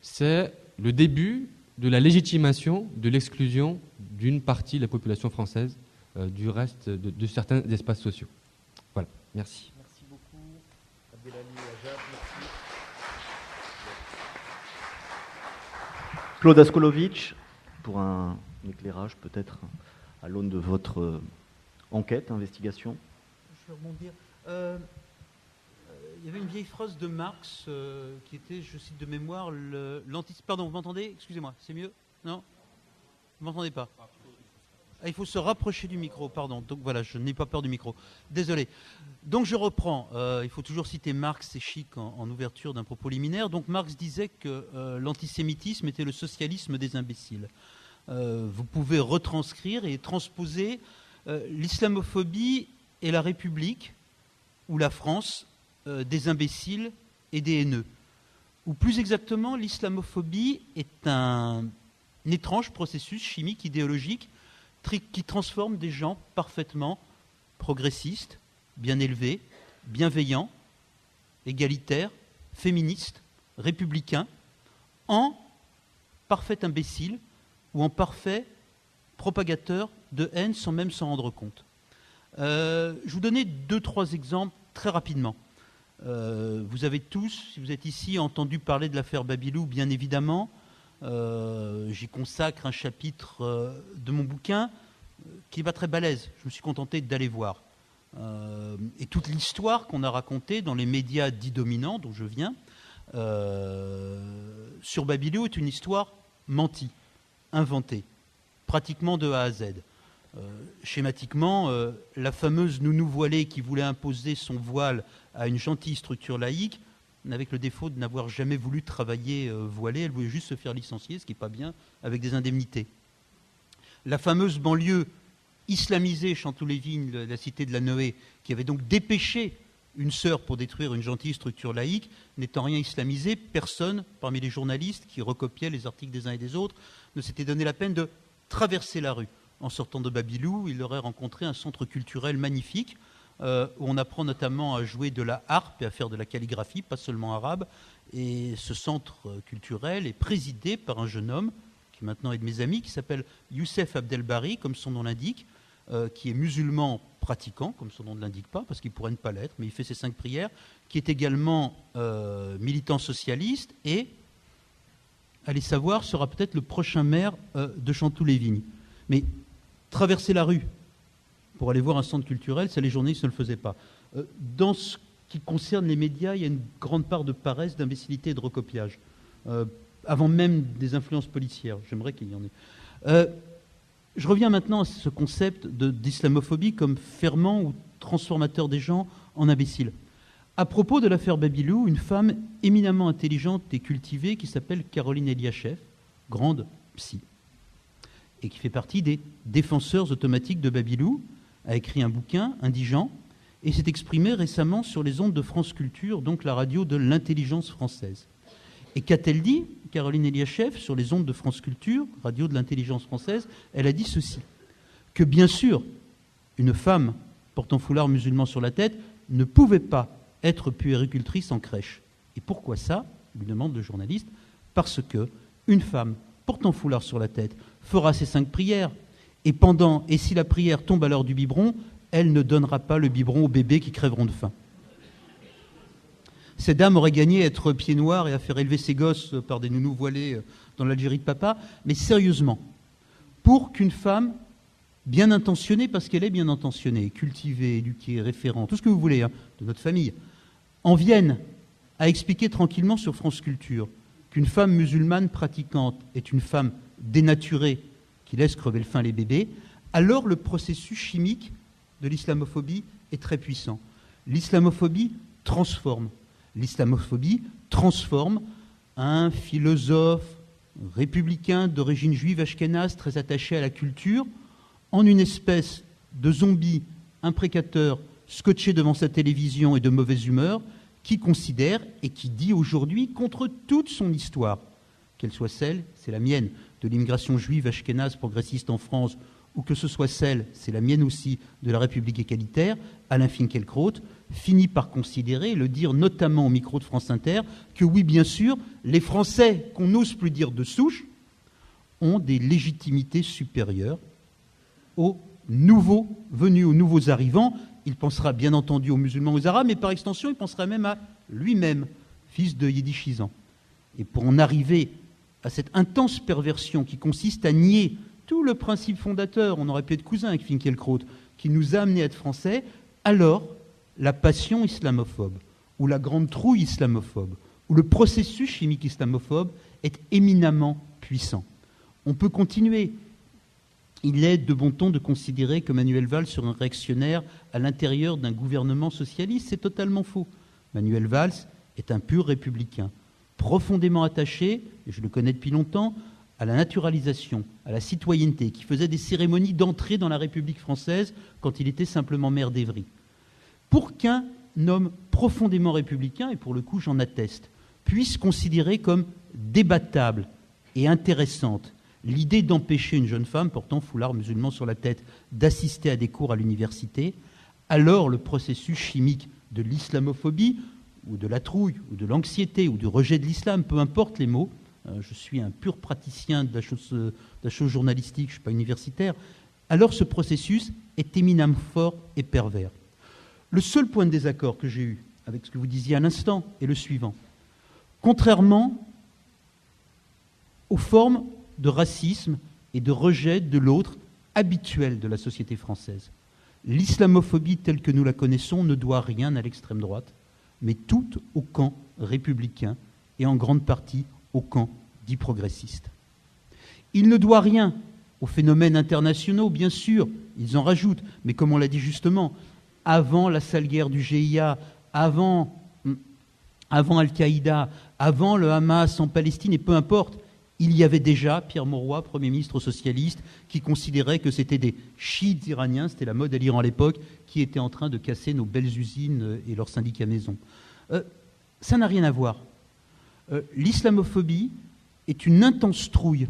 C'est le début de la légitimation de l'exclusion d'une partie de la population française du reste de certains espaces sociaux. Voilà, merci. Merci beaucoup, Abdelali Ajab, merci. Claude Askolovitch, pour un éclairage peut-être à l'aune de votre enquête, investigation. Je vais rebondir. Il y avait une vieille phrase de Marx qui était, je cite de mémoire, pardon, vous m'entendez? Excusez-moi, c'est mieux? Non? Vous m'entendez pas? Il faut se rapprocher du micro, pardon. Donc voilà, je n'ai pas peur du micro. Désolé. Donc je reprends. Il faut toujours citer Marx, c'est chic en ouverture d'un propos liminaire. Donc Marx disait que l'antisémitisme était le socialisme des imbéciles. Vous pouvez retranscrire et transposer l'islamophobie et la République, ou la France, des imbéciles et des haineux. Ou plus exactement, l'islamophobie est un étrange processus chimique, idéologique, qui transforme des gens parfaitement progressistes, bien élevés, bienveillants, égalitaires, féministes, républicains, en parfaits imbéciles ou en parfaits propagateurs de haine sans même s'en rendre compte. Je vous donner 2-3 exemples très rapidement. Vous avez tous, si vous êtes ici, entendu parler de l'affaire Babilou, bien évidemment. J'y consacre un chapitre de mon bouquin qui n'est pas très balèze. Je me suis contenté d'aller voir. Et toute l'histoire qu'on a racontée dans les médias dits dominants, dont je viens, sur Babilou est une histoire mentie, inventée, pratiquement de A à Z. Schématiquement, la fameuse nounou voilée qui voulait imposer son voile à une gentille structure laïque avec le défaut de n'avoir jamais voulu travailler voilée, elle voulait juste se faire licencier, ce qui n'est pas bien, avec des indemnités. La fameuse banlieue islamisée, Chanteloup-les-Vignes, la cité de la Noé, qui avait donc dépêché une sœur pour détruire une gentille structure laïque, n'étant rien islamisé, personne, parmi les journalistes qui recopiaient les articles des uns et des autres, ne s'était donné la peine de traverser la rue. En sortant de Babylou, il aurait rencontré un centre culturel magnifique, où on apprend notamment à jouer de la harpe et à faire de la calligraphie, pas seulement arabe. Et ce centre culturel est présidé par un jeune homme, qui maintenant est de mes amis, qui s'appelle Youssef Abdelbari, comme son nom l'indique, qui est musulman pratiquant, comme son nom ne l'indique pas, parce qu'il pourrait ne pas l'être, mais il fait ses 5 prières, qui est également militant socialiste et, allez savoir, sera peut-être le prochain maire de Chanteloup-les-Vignes. Mais traverser la rue pour aller voir un centre culturel, ça les journalistes ne le faisaient pas. Dans ce qui concerne les médias, il y a une grande part de paresse, d'imbécilité et de recopiage, avant même des influences policières. J'aimerais qu'il y en ait. Je reviens maintenant à ce concept d'islamophobie comme ferment ou transformateur des gens en imbéciles. À propos de l'affaire Babylou, une femme éminemment intelligente et cultivée qui s'appelle Caroline Eliachev, grande psy, et qui fait partie des défenseurs automatiques de Babylou, a écrit un bouquin, Indigent, et s'est exprimée récemment sur les ondes de France Culture, donc la radio de l'intelligence française. Et qu'a-t-elle dit, Caroline Eliachev, sur les ondes de France Culture, radio de l'intelligence française? Elle a dit ceci, que bien sûr, une femme portant foulard musulman sur la tête ne pouvait pas être puéricultrice en crèche. Et pourquoi ça, lui demande le journaliste? Parce que une femme portant foulard sur la tête fera ses 5 prières, et si la prière tombe à l'heure du biberon, elle ne donnera pas le biberon aux bébés qui crèveront de faim. Cette dame aurait gagné à être pied noir et à faire élever ses gosses par des nounous voilés dans l'Algérie de papa. Mais sérieusement, pour qu'une femme bien intentionnée, parce qu'elle est bien intentionnée, cultivée, éduquée, référente, tout ce que vous voulez, de notre famille, en vienne à expliquer tranquillement sur France Culture qu'une femme musulmane pratiquante est une femme dénaturée qui laisse crever le faim les bébés, alors le processus chimique de l'islamophobie est très puissant. L'islamophobie transforme. L'islamophobie transforme un philosophe républicain d'origine juive ashkénaze très attaché à la culture en une espèce de zombie imprécateur scotché devant sa télévision et de mauvaise humeur qui considère et qui dit aujourd'hui contre toute son histoire, qu'elle soit celle, c'est la mienne, de l'immigration juive ashkénaze progressiste en France, ou que ce soit celle, c'est la mienne aussi, de la République égalitaire, Alain Finkielkraut, finit par considérer, le dire notamment au micro de France Inter, que oui, bien sûr, les Français, qu'on n'ose plus dire de souche, ont des légitimités supérieures aux nouveaux venus, aux nouveaux arrivants. Il pensera bien entendu aux musulmans, aux arabes, mais par extension, il pensera même à lui-même, fils de yiddishisant. Et pour en arriver à cette intense perversion qui consiste à nier tout le principe fondateur, on aurait pu être cousin avec Finkielkraut, qui nous a amenés à être français, alors la passion islamophobe, ou la grande trouille islamophobe, ou le processus chimique islamophobe est éminemment puissant. On peut continuer. Il est de bon ton de considérer que Manuel Valls serait un réactionnaire à l'intérieur d'un gouvernement socialiste. C'est totalement faux. Manuel Valls est un pur républicain, profondément attaché, et je le connais depuis longtemps, à la naturalisation, à la citoyenneté, qui faisait des cérémonies d'entrée dans la République française quand il était simplement maire d'Évry. Pour qu'un homme profondément républicain, et pour le coup j'en atteste, puisse considérer comme débattable et intéressante l'idée d'empêcher une jeune femme portant foulard musulman sur la tête d'assister à des cours à l'université, alors le processus chimique de l'islamophobie, ou de la trouille, ou de l'anxiété, ou du rejet de l'islam, peu importe les mots, je suis un pur praticien de la chose journalistique, je ne suis pas universitaire, alors ce processus est éminemment fort et pervers. Le seul point de désaccord que j'ai eu avec ce que vous disiez à l'instant est le suivant. Contrairement aux formes de racisme et de rejet de l'autre habituelles de la société française, l'islamophobie telle que nous la connaissons ne doit rien à l'extrême droite, mais tout au camp républicain et en grande partie au camp dit progressiste. Il ne doit rien aux phénomènes internationaux, bien sûr, ils en rajoutent, mais comme on l'a dit justement, avant la sale guerre du GIA, avant Al-Qaïda, avant le Hamas en Palestine, et peu importe, Il y avait déjà Pierre Mauroy, Premier ministre socialiste, qui considérait que c'était des chiites iraniens, c'était la mode à l'Iran à l'époque, qui étaient en train de casser nos belles usines et leurs syndicats maison. Ça n'a rien à voir. L'islamophobie est une intense trouille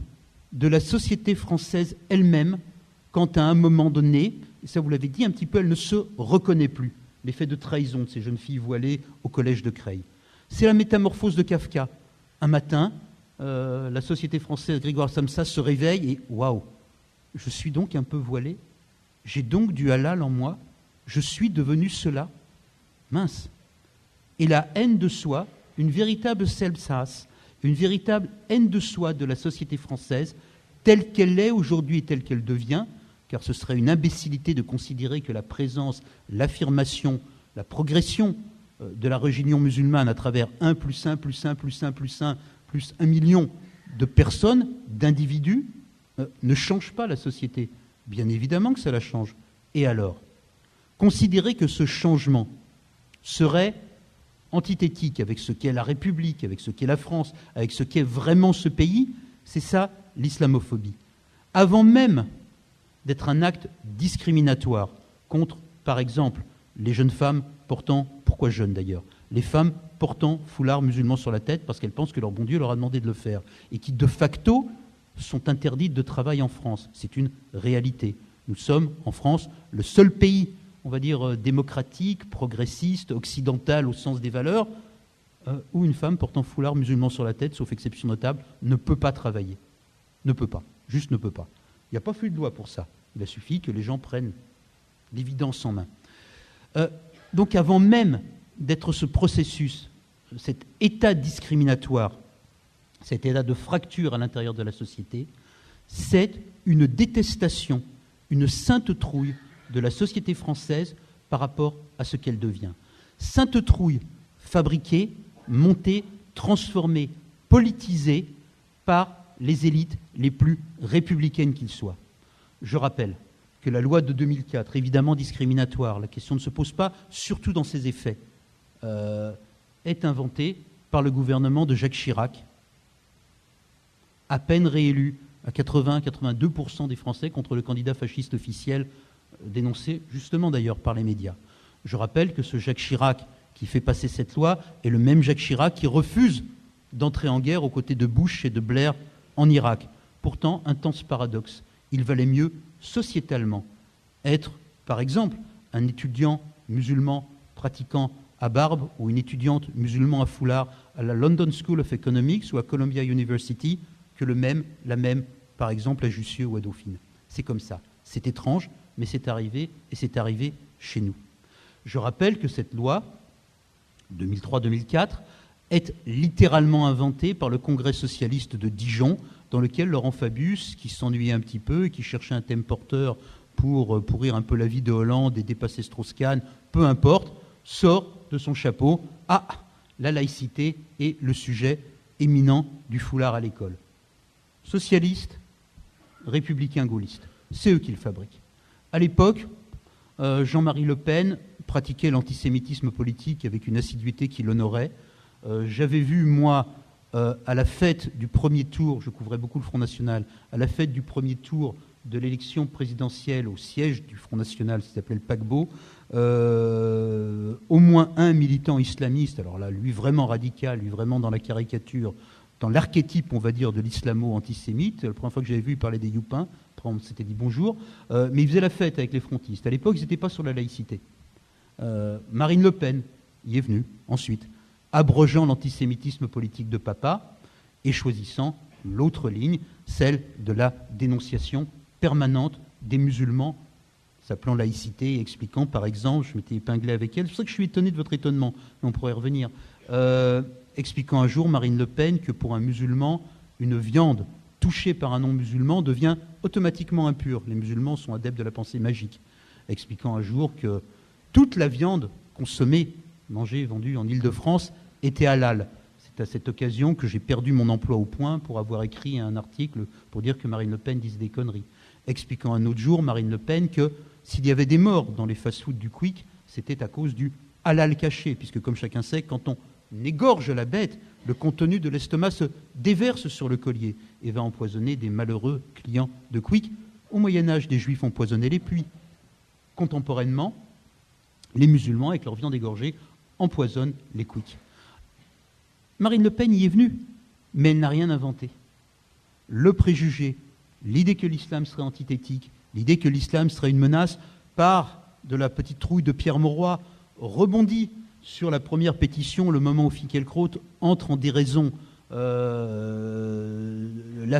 de la société française elle-même quand à un moment donné, et ça vous l'avez dit un petit peu, elle ne se reconnaît plus. L'effet de trahison de ces jeunes filles voilées au collège de Creil. C'est la métamorphose de Kafka. Un matin, la société française Grégoire Samsa se réveille et waouh, je suis donc un peu voilé, j'ai donc du halal en moi, je suis devenu cela. Mince. Et la haine de soi, une véritable self-sass, une véritable haine de soi de la société française, telle qu'elle est aujourd'hui et telle qu'elle devient, car ce serait une imbécilité de considérer que la présence, l'affirmation, la progression de la religion musulmane à travers 1 plus 1 plus 1 plus 1 plus 1 plus 1 million de personnes, d'individus, ne change pas la société. Bien évidemment que ça la change. Et alors, considérer que ce changement serait antithétique avec ce qu'est la République, avec ce qu'est la France, avec ce qu'est vraiment ce pays, c'est ça l'islamophobie. Avant même d'être un acte discriminatoire contre, par exemple, les jeunes femmes portant, pourquoi jeunes d'ailleurs, les femmes portant foulard musulman sur la tête parce qu'elles pensent que leur bon Dieu leur a demandé de le faire et qui de facto sont interdites de travail en France. C'est une réalité. Nous sommes en France le seul pays, on va dire, démocratique, progressiste, occidental au sens des valeurs, où une femme portant foulard musulman sur la tête, sauf exception notable, ne peut pas travailler. Ne peut pas. Juste ne peut pas. Il n'y a pas fallu de loi pour ça. Il a suffi que les gens prennent l'évidence en main. Donc avant même d'être ce processus, cet état discriminatoire, cet état de fracture à l'intérieur de la société, c'est une détestation, une sainte trouille de la société française par rapport à ce qu'elle devient. Sainte trouille fabriquée, montée, transformée, politisée par les élites les plus républicaines qu'ils soient. Je rappelle que la loi de 2004, évidemment discriminatoire, la question ne se pose pas, surtout dans ses effets, est inventée par le gouvernement de Jacques Chirac, à peine réélu à 80-82% des Français contre le candidat fasciste officiel dénoncé justement d'ailleurs par les médias. Je rappelle que ce Jacques Chirac qui fait passer cette loi est le même Jacques Chirac qui refuse d'entrer en guerre aux côtés de Bush et de Blair en Irak. Pourtant, intense paradoxe, il valait mieux sociétalement être, par exemple, un étudiant musulman pratiquant à barbe ou une étudiante musulman à foulard à la London School of Economics ou à Columbia University que la même, par exemple, à Jussieu ou à Dauphine. C'est comme ça. C'est étrange, mais c'est arrivé, et c'est arrivé chez nous. Je rappelle que cette loi, 2003-2004, est littéralement inventée par le Congrès socialiste de Dijon, dans lequel Laurent Fabius, qui s'ennuyait un petit peu et qui cherchait un thème porteur pour pourrir un peu la vie de Hollande et dépasser Strauss-Kahn, peu importe, sort de son chapeau « Ah, la laïcité est le sujet éminent du foulard à l'école ». Socialistes, républicains, gaullistes, c'est eux qui le fabriquent. À l'époque, Jean-Marie Le Pen pratiquait l'antisémitisme politique avec une assiduité qui l'honorait. J'avais vu, moi, à la fête du premier tour, je couvrais beaucoup le Front National, à la fête du premier tour de l'élection présidentielle au siège du Front National, qui s'appelait le paquebot, au moins un militant islamiste, alors là, lui vraiment radical, lui vraiment dans la caricature, dans l'archétype, on va dire, de l'islamo-antisémite. La première fois que j'avais vu, il parlait des youpins, après on s'était dit bonjour, mais il faisait la fête avec les frontistes. À l'époque, ils n'étaient pas sur la laïcité. Marine Le Pen y est venue, ensuite, abrogeant l'antisémitisme politique de papa et choisissant l'autre ligne, celle de la dénonciation permanente des musulmans, s'appelant laïcité et expliquant, par exemple, je m'étais épinglé avec elle, c'est pour ça que je suis étonné de votre étonnement, mais on pourrait y revenir, expliquant un jour, Marine Le Pen, que pour un musulman, une viande touchée par un non-musulman devient automatiquement impure. Les musulmans sont adeptes de la pensée magique. Expliquant un jour que toute la viande consommée, mangée, vendue en Île-de-France, était halal. C'est à cette occasion que j'ai perdu mon emploi au Point pour avoir écrit un article pour dire que Marine Le Pen disait des conneries. Expliquant un autre jour, Marine Le Pen, que s'il y avait des morts dans les fast-foods du Quick, c'était à cause du halal caché, puisque comme chacun sait, quand on n'égorge la bête, le contenu de l'estomac se déverse sur le collier et va empoisonner des malheureux clients de Quick. Au Moyen-Âge, des Juifs empoisonnaient les puits. Contemporainement, les musulmans, avec leur viande égorgée, empoisonnent les Quick. Marine Le Pen y est venue, mais elle n'a rien inventé. Le préjugé, l'idée que l'islam serait antithétique, l'idée que l'islam serait une menace, part de la petite trouille de Pierre Mauroy, rebondit sur la première pétition, le moment où Finkielkraut entre en déraison. La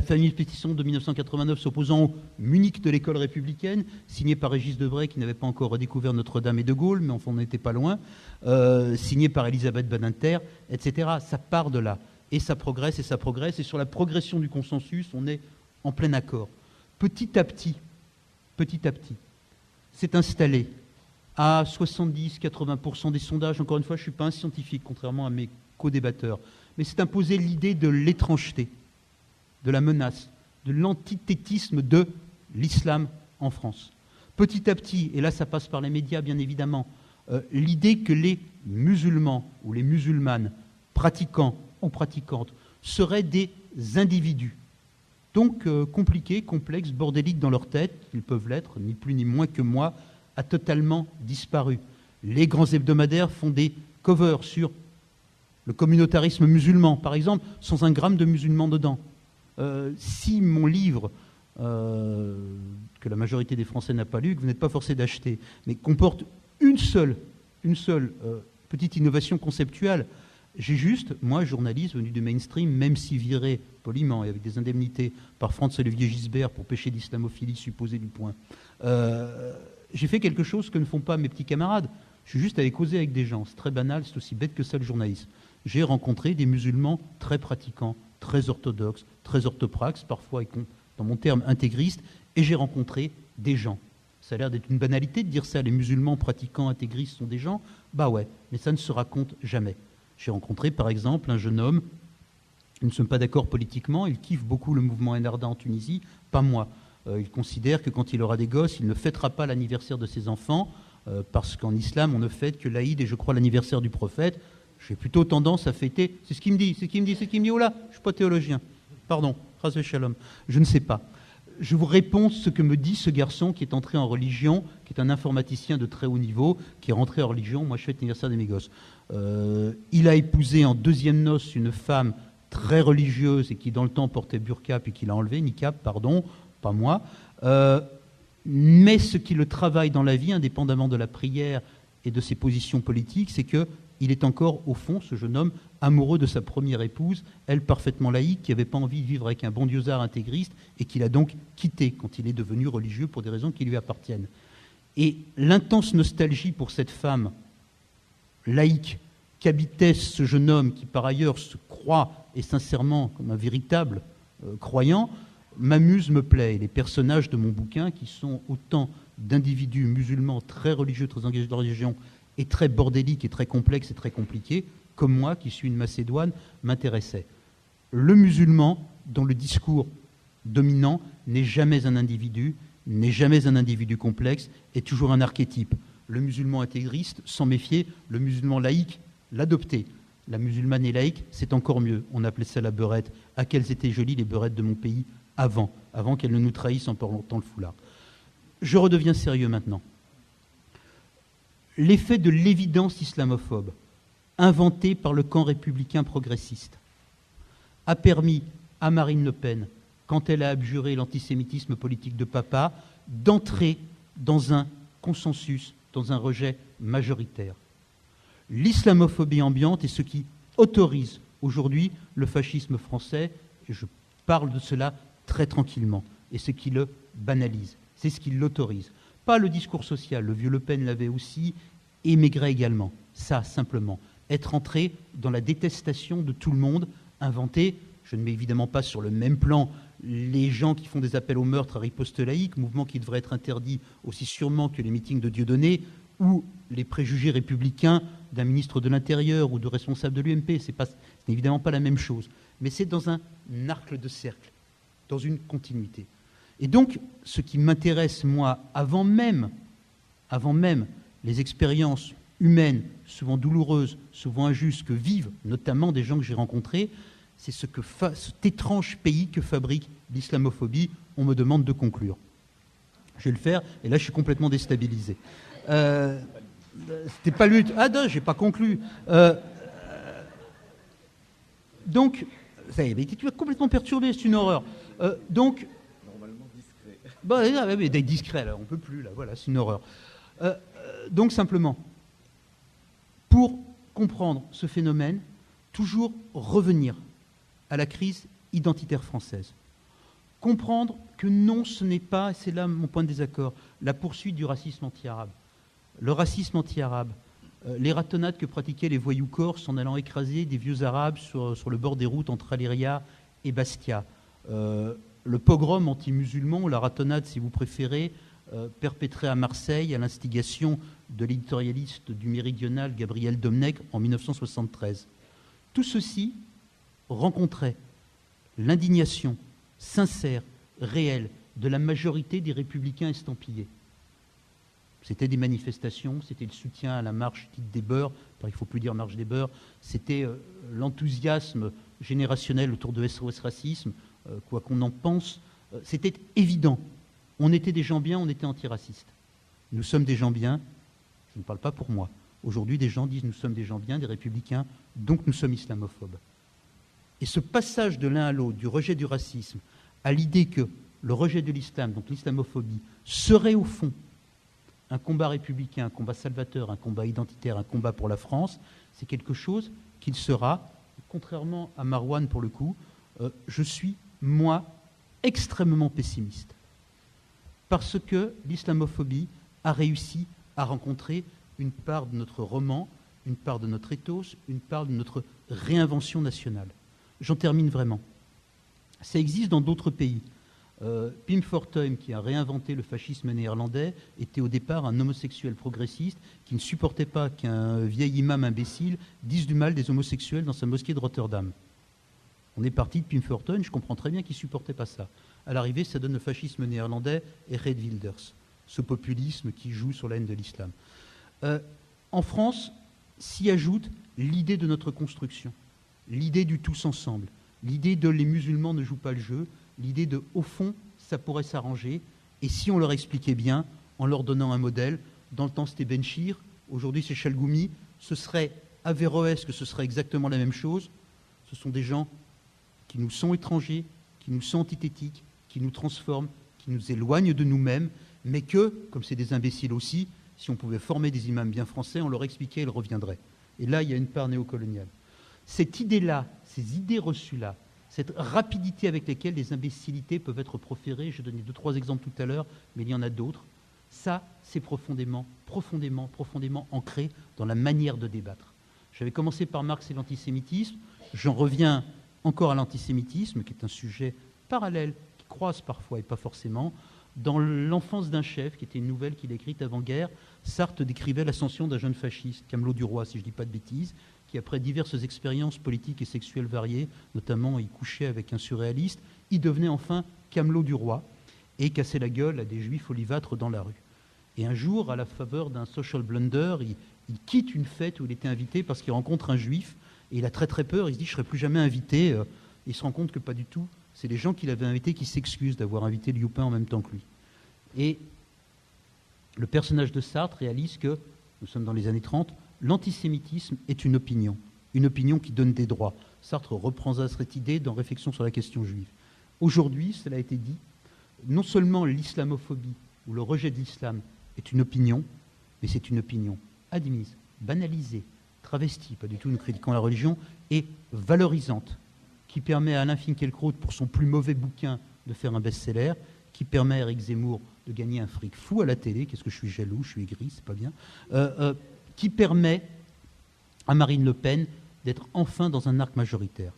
fameuse pétition de 1989 s'opposant au Munich de l'école républicaine, signée par Régis Debray, qui n'avait pas encore redécouvert Notre-Dame et De Gaulle, mais enfin on n'était pas loin, signée par Elisabeth Badinter, etc. Ça part de là. Et ça progresse, et ça progresse. Et sur la progression du consensus, on est en plein accord. Petit à petit, s'est installé à 70-80% des sondages. Encore une fois, je ne suis pas un scientifique, contrairement à mes co-débatteurs. Mais c'est imposé l'idée de l'étrangeté, de la menace, de l'antithétisme de l'islam en France. Petit à petit, et là ça passe par les médias bien évidemment, l'idée que les musulmans ou les musulmanes pratiquants ou pratiquantes seraient des individus. Donc compliqués, complexes, bordéliques dans leur tête, ils peuvent l'être, ni plus ni moins que moi, a totalement disparu. Les grands hebdomadaires font des covers sur le communautarisme musulman, par exemple, sans un gramme de musulmans dedans. Si mon livre, que la majorité des Français n'a pas lu, que vous n'êtes pas forcé d'acheter, mais comporte une seule petite innovation conceptuelle, j'ai juste, moi, journaliste venu du mainstream, même si viré poliment et avec des indemnités par Franz-Olivier Gisbert pour péché d'islamophilie supposée du point, j'ai fait quelque chose que ne font pas mes petits camarades. Je suis juste allé causer avec des gens. C'est très banal, c'est aussi bête que ça le journalisme. J'ai rencontré des musulmans très pratiquants, très orthodoxes, très orthopraxes, parfois dans mon terme intégriste, et j'ai rencontré des gens. Ça a l'air d'être une banalité de dire ça, les musulmans pratiquants intégristes sont des gens. Bah ouais, mais ça ne se raconte jamais. J'ai rencontré par exemple un jeune homme, nous ne sommes pas d'accord politiquement, il kiffe beaucoup le mouvement Enarda en Tunisie, pas moi. Il considère que quand il aura des gosses, il ne fêtera pas l'anniversaire de ses enfants, parce qu'en islam, on ne fête que l'Aïd et je crois l'anniversaire du prophète. J'ai plutôt tendance à fêter, c'est ce qu'il me dit, oh là, je ne suis pas théologien, pardon, Chazvé Shalom, je ne sais pas. Je vous réponds ce que me dit ce garçon qui est entré en religion, qui est un informaticien de très haut niveau, qui est rentré en religion, moi je fête l'anniversaire de mes gosses. Il a épousé en deuxième noces une femme très religieuse et qui dans le temps portait burqa puis qu'il a enlevé, niqab, pardon, pas moi, mais ce qui le travaille dans la vie, indépendamment de la prière et de ses positions politiques, c'est qu'il est encore, au fond, ce jeune homme, amoureux de sa première épouse, elle parfaitement laïque, qui n'avait pas envie de vivre avec un bon diosard intégriste et qu'il a donc quitté quand il est devenu religieux pour des raisons qui lui appartiennent. Et l'intense nostalgie pour cette femme laïque qu'habitait ce jeune homme qui par ailleurs se croit et sincèrement comme un véritable croyant, m'amuse, me plaît. Et les personnages de mon bouquin, qui sont autant d'individus musulmans très religieux, très engagés dans la religion, et très bordéliques et très complexes et très compliqués, comme moi, qui suis une Macédoine, m'intéressaient. Le musulman, dans le discours dominant, n'est jamais un individu, n'est jamais un individu complexe, est toujours un archétype. Le musulman intégriste, s'en méfier, le musulman laïque, l'adopter. La musulmane et laïque, c'est encore mieux. On appelait ça la beurette. Ah, qu'elles étaient jolies, les beurettes de mon pays, avant qu'elles ne nous trahissent en portant le foulard. Je redeviens sérieux maintenant. L'effet de l'évidence islamophobe, inventé par le camp républicain progressiste, a permis à Marine Le Pen, quand elle a abjuré l'antisémitisme politique de papa, d'entrer dans un consensus, dans un rejet majoritaire. L'islamophobie ambiante est ce qui autorise aujourd'hui le fascisme français, et je parle de cela très tranquillement, et ce qui le banalise, c'est ce qui l'autorise. Pas le discours social, le vieux Le Pen l'avait aussi, et Maigret également. Ça, simplement, être entré dans la détestation de tout le monde, inventer, je ne mets évidemment pas sur le même plan les gens qui font des appels au meurtre à riposte laïque, mouvement qui devrait être interdit aussi sûrement que les meetings de Dieudonné, ou les préjugés républicains d'un ministre de l'Intérieur ou de responsable de l'UMP. Ce n'est évidemment pas la même chose. Mais c'est dans un arc de cercle, dans une continuité. Et donc, ce qui m'intéresse, moi, avant même les expériences humaine, souvent douloureuse, souvent injuste, que vivent notamment des gens que j'ai rencontrés, c'est cet étrange pays que fabrique l'islamophobie. On me demande de conclure. Je vais le faire, et là je suis complètement déstabilisé. C'était pas lui. Ah non, j'ai pas conclu. Donc, ça y est, tu es complètement perturbé, c'est une horreur. Donc, normalement discret. Bah, mais d'être discret, là, on peut plus, là, voilà, c'est une horreur. Donc simplement, pour comprendre ce phénomène, toujours revenir à la crise identitaire française. Comprendre que non, ce n'est pas, et c'est là mon point de désaccord, la poursuite du racisme anti-arabe. Le racisme anti-arabe, les ratonnades que pratiquaient les voyous corses en allant écraser des vieux arabes sur le bord des routes entre Aléria et Bastia. Le pogrom anti-musulman, la ratonnade si vous préférez, perpétrée à Marseille à l'instigation de l'éditorialiste du Méridional Gabriel Domnech en 1973. Tout ceci rencontrait l'indignation sincère, réelle, de la majorité des républicains estampillés. C'était des manifestations, c'était le soutien à la marche dite des beurs, il ne faut plus dire marche des beurs, c'était l'enthousiasme générationnel autour de SOS Racisme, quoi qu'on en pense, c'était évident. On était des gens bien, on était antiracistes. Nous sommes des gens bien, je ne parle pas pour moi. Aujourd'hui, des gens disent nous sommes des gens bien, des républicains, donc nous sommes islamophobes. Et ce passage de l'un à l'autre, du rejet du racisme, à l'idée que le rejet de l'islam, donc l'islamophobie, serait au fond un combat républicain, un combat salvateur, un combat identitaire, un combat pour la France, c'est quelque chose qu'il sera, contrairement à Marouane pour le coup, je suis, moi, extrêmement pessimiste. Parce que l'islamophobie a réussi à rencontrer une part de notre roman, une part de notre ethos, une part de notre réinvention nationale. J'en termine vraiment. Ça existe dans d'autres pays. Pim Fortuyn, qui a réinventé le fascisme néerlandais, était au départ un homosexuel progressiste qui ne supportait pas qu'un vieil imam imbécile dise du mal des homosexuels dans sa mosquée de Rotterdam. On est parti de Pim Fortuyn, je comprends très bien qu'il ne supportait pas ça. À l'arrivée, ça donne le fascisme néerlandais et Geert Wilders, ce populisme qui joue sur la haine de l'islam. En France, s'y ajoute l'idée de notre construction, l'idée du tous ensemble, l'idée de les musulmans ne jouent pas le jeu, l'idée de, au fond, ça pourrait s'arranger, et si on leur expliquait bien, en leur donnant un modèle, dans le temps c'était Benchir, aujourd'hui c'est Chalgoumi, ce serait Averroès que ce serait exactement la même chose. Ce sont des gens qui nous sont étrangers, qui nous sont antithétiques, qui nous transforment, qui nous éloignent de nous-mêmes, mais que, comme c'est des imbéciles aussi, si on pouvait former des imams bien français, on leur expliquait, ils reviendraient. Et là, il y a une part néocoloniale. Cette idée-là, ces idées reçues-là, cette rapidité avec laquelle les imbécilités peuvent être proférées, je donnais 2-3 exemples tout à l'heure, mais il y en a d'autres, ça, c'est profondément ancré dans la manière de débattre. J'avais commencé par Marx et l'antisémitisme, j'en reviens encore à l'antisémitisme, qui est un sujet parallèle, qui croise parfois et pas forcément. Dans L'enfance d'un chef, qui était une nouvelle qu'il a écrite avant-guerre, Sartre décrivait l'ascension d'un jeune fasciste, Camelot du Roi, si je ne dis pas de bêtises, qui, après diverses expériences politiques et sexuelles variées, notamment il couchait avec un surréaliste, il devenait enfin Camelot du Roi et cassait la gueule à des juifs olivâtres dans la rue. Et un jour, à la faveur d'un social blunder, il quitte une fête où il était invité parce qu'il rencontre un juif et il a très très peur, il se dit « je ne serai plus jamais invité ». Et il se rend compte que pas du tout, c'est les gens qu'il avait invités qui s'excusent d'avoir invité Liupin en même temps que lui. Et le personnage de Sartre réalise que, nous sommes dans les années 30, l'antisémitisme est une opinion qui donne des droits. Sartre reprend cette idée dans Réflexion sur la question juive. Aujourd'hui, cela a été dit, non seulement l'islamophobie ou le rejet de l'islam est une opinion, mais c'est une opinion admise, banalisée, travestie, pas du tout nous critiquons la religion, et valorisante, qui permet à Alain Finkielkraut, pour son plus mauvais bouquin, de faire un best-seller, qui permet à Éric Zemmour de gagner un fric fou à la télé, qu'est-ce que je suis jaloux, je suis aigri, c'est pas bien, qui permet à Marine Le Pen d'être enfin dans un arc majoritaire.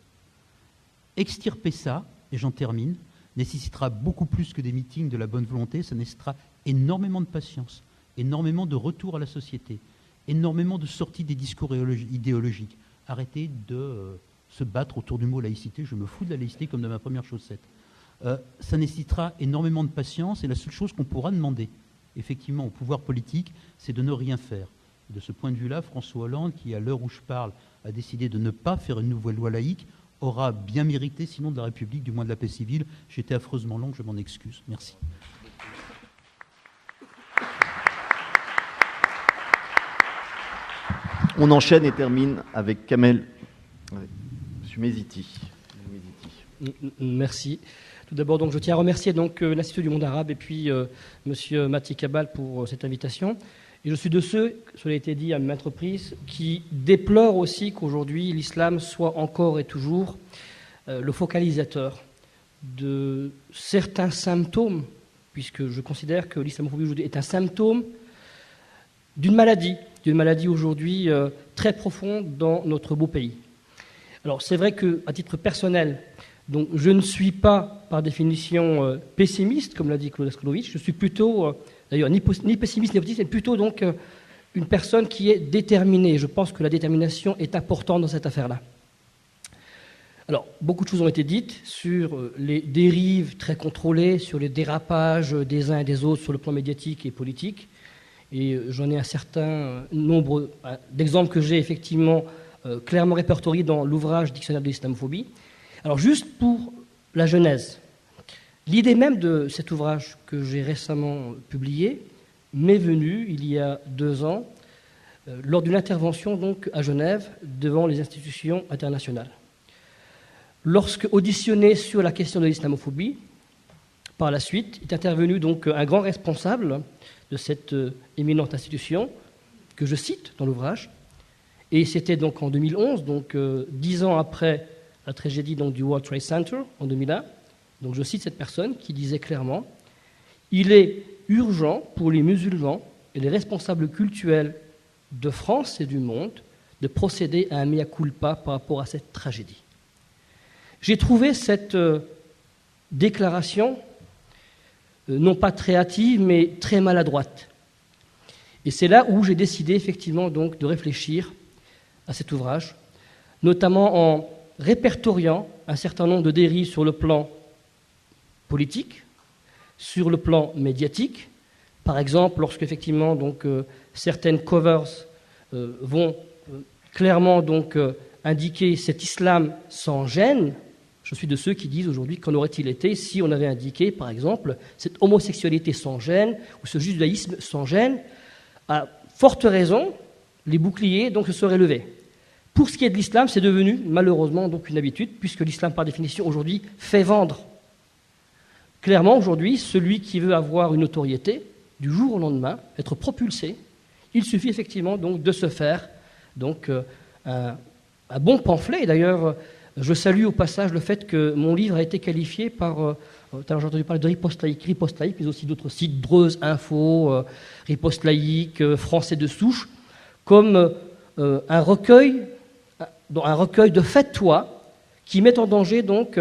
Extirper ça, et j'en termine, nécessitera beaucoup plus que des meetings de la bonne volonté, ça nécessitera énormément de patience, énormément de retour à la société, énormément de sortie des discours idéologiques. Arrêtez de se battre autour du mot laïcité, je me fous de la laïcité comme de ma première chaussette. Ça nécessitera énormément de patience, et la seule chose qu'on pourra demander, effectivement, au pouvoir politique, c'est de ne rien faire. De ce point de vue-là, François Hollande, qui à l'heure où je parle a décidé de ne pas faire une nouvelle loi laïque, aura bien mérité, sinon de la République, du moins de la paix civile. J'étais affreusement long, je m'en excuse. Merci. On enchaîne et termine avec Kamel, avec M. Meziti. Merci. Tout d'abord, donc, je tiens à remercier donc, l'Institut du monde arabe et puis M. Mati Kabal pour cette invitation. Et je suis de ceux, cela a été dit à maintes reprises, qui déplorent aussi qu'aujourd'hui l'islam soit encore et toujours le focalisateur de certains symptômes, puisque je considère que l'islamophobie aujourd'hui est un symptôme d'une maladie aujourd'hui très profonde dans notre beau pays. Alors c'est vrai qu'à titre personnel, donc, je ne suis pas par définition pessimiste, comme l'a dit Claude Askolovic, je suis plutôt... D'ailleurs, ni pessimiste ni optimiste, mais plutôt donc une personne qui est déterminée. Je pense que la détermination est importante dans cette affaire-là. Alors, beaucoup de choses ont été dites sur les dérives très contrôlées, sur les dérapages des uns et des autres sur le plan médiatique et politique. Et j'en ai un certain nombre d'exemples que j'ai effectivement clairement répertoriés dans l'ouvrage Dictionnaire de l'islamophobie. Alors, juste pour la genèse. L'idée même de cet ouvrage que j'ai récemment publié m'est venue il y a 2 ans lors d'une intervention donc à Genève devant les institutions internationales. Lorsque auditionné sur la question de l'islamophobie, par la suite est intervenu donc un grand responsable de cette éminente institution que je cite dans l'ouvrage, et c'était donc en 2011, donc 10 ans après la tragédie donc, du World Trade Center en 2001. Donc je cite cette personne qui disait clairement « Il est urgent pour les musulmans et les responsables cultuels de France et du monde de procéder à un mea culpa par rapport à cette tragédie. » J'ai trouvé cette déclaration non pas très hâtive, mais très maladroite. Et c'est là où j'ai décidé effectivement donc de réfléchir à cet ouvrage, notamment en répertoriant un certain nombre de dérives sur le plan politique, sur le plan médiatique. Par exemple, lorsque effectivement donc certaines covers vont clairement donc indiquer cet islam sans gêne, je suis de ceux qui disent aujourd'hui qu'en aurait-il été si on avait indiqué, par exemple, cette homosexualité sans gêne ou ce judaïsme sans gêne. À forte raison, les boucliers donc se seraient levés. Pour ce qui est de l'islam, c'est devenu malheureusement donc une habitude, puisque l'islam par définition aujourd'hui fait vendre. Clairement, aujourd'hui, celui qui veut avoir une notoriété, du jour au lendemain, être propulsé, il suffit effectivement donc de se faire donc, un bon pamphlet. Et d'ailleurs, je salue au passage le fait que mon livre a été qualifié par, j'ai entendu parler de Riposte Laïque, mais aussi d'autres sites, Dreuze Info, Riposte Laïque, Français de souche, comme un recueil de fatwas qui met en danger donc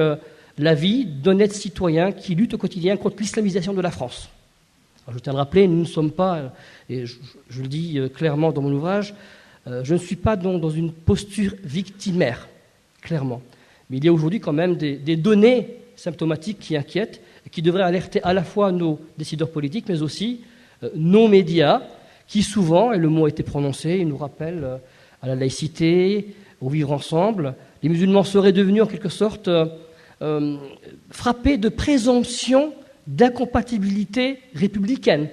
la vie d'honnêtes citoyens qui luttent au quotidien contre l'islamisation de la France. Alors, je tiens à le rappeler, nous ne sommes pas, et je le dis clairement dans mon ouvrage, je ne suis pas dans une posture victimaire, clairement. Mais il y a aujourd'hui quand même des données symptomatiques qui inquiètent et qui devraient alerter à la fois nos décideurs politiques, mais aussi nos médias, qui souvent, et le mot a été prononcé, ils nous rappellent à la laïcité, au vivre ensemble. Les musulmans seraient devenus en quelque sorte frappés de présomption d'incompatibilité républicaine,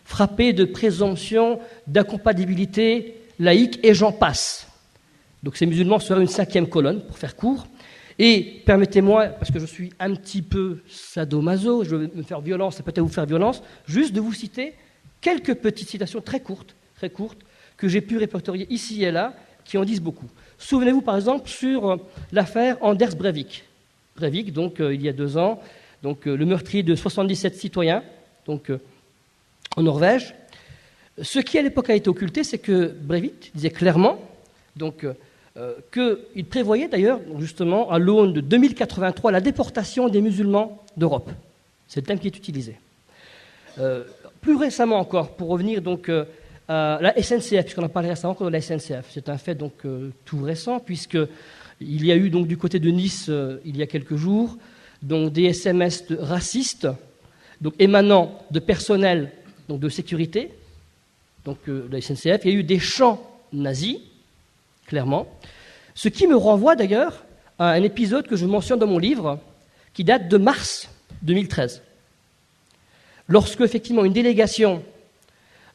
frappés de présomption d'incompatibilité laïque, et j'en passe. Donc ces musulmans seraient une 5e colonne, pour faire court. Et permettez-moi, parce que je suis un petit peu sadomaso, je vais me faire violence, ça peut-être vous faire violence, juste de vous citer quelques petites citations très courtes, que j'ai pu répertorier ici et là, qui en disent beaucoup. Souvenez-vous par exemple sur l'affaire Anders Breivik. Breivik, donc il y a 2 ans, donc le meurtrier de 77 citoyens, donc en Norvège. Ce qui à l'époque a été occulté, c'est que Breivik disait clairement, donc qu'il prévoyait d'ailleurs justement à l'aune de 2083 la déportation des musulmans d'Europe. C'est le thème qui est utilisé. Plus récemment encore, pour revenir donc à la SNCF, puisqu'on a parlé récemment de la SNCF, c'est un fait donc tout récent, puisqu'il y a eu donc du côté de Nice il y a quelques jours donc des SMS racistes donc émanant de personnel donc de sécurité donc de la SNCF, il y a eu des chants nazis, clairement, ce qui me renvoie d'ailleurs à un épisode que je mentionne dans mon livre, qui date de mars 2013. Lorsque, effectivement, une délégation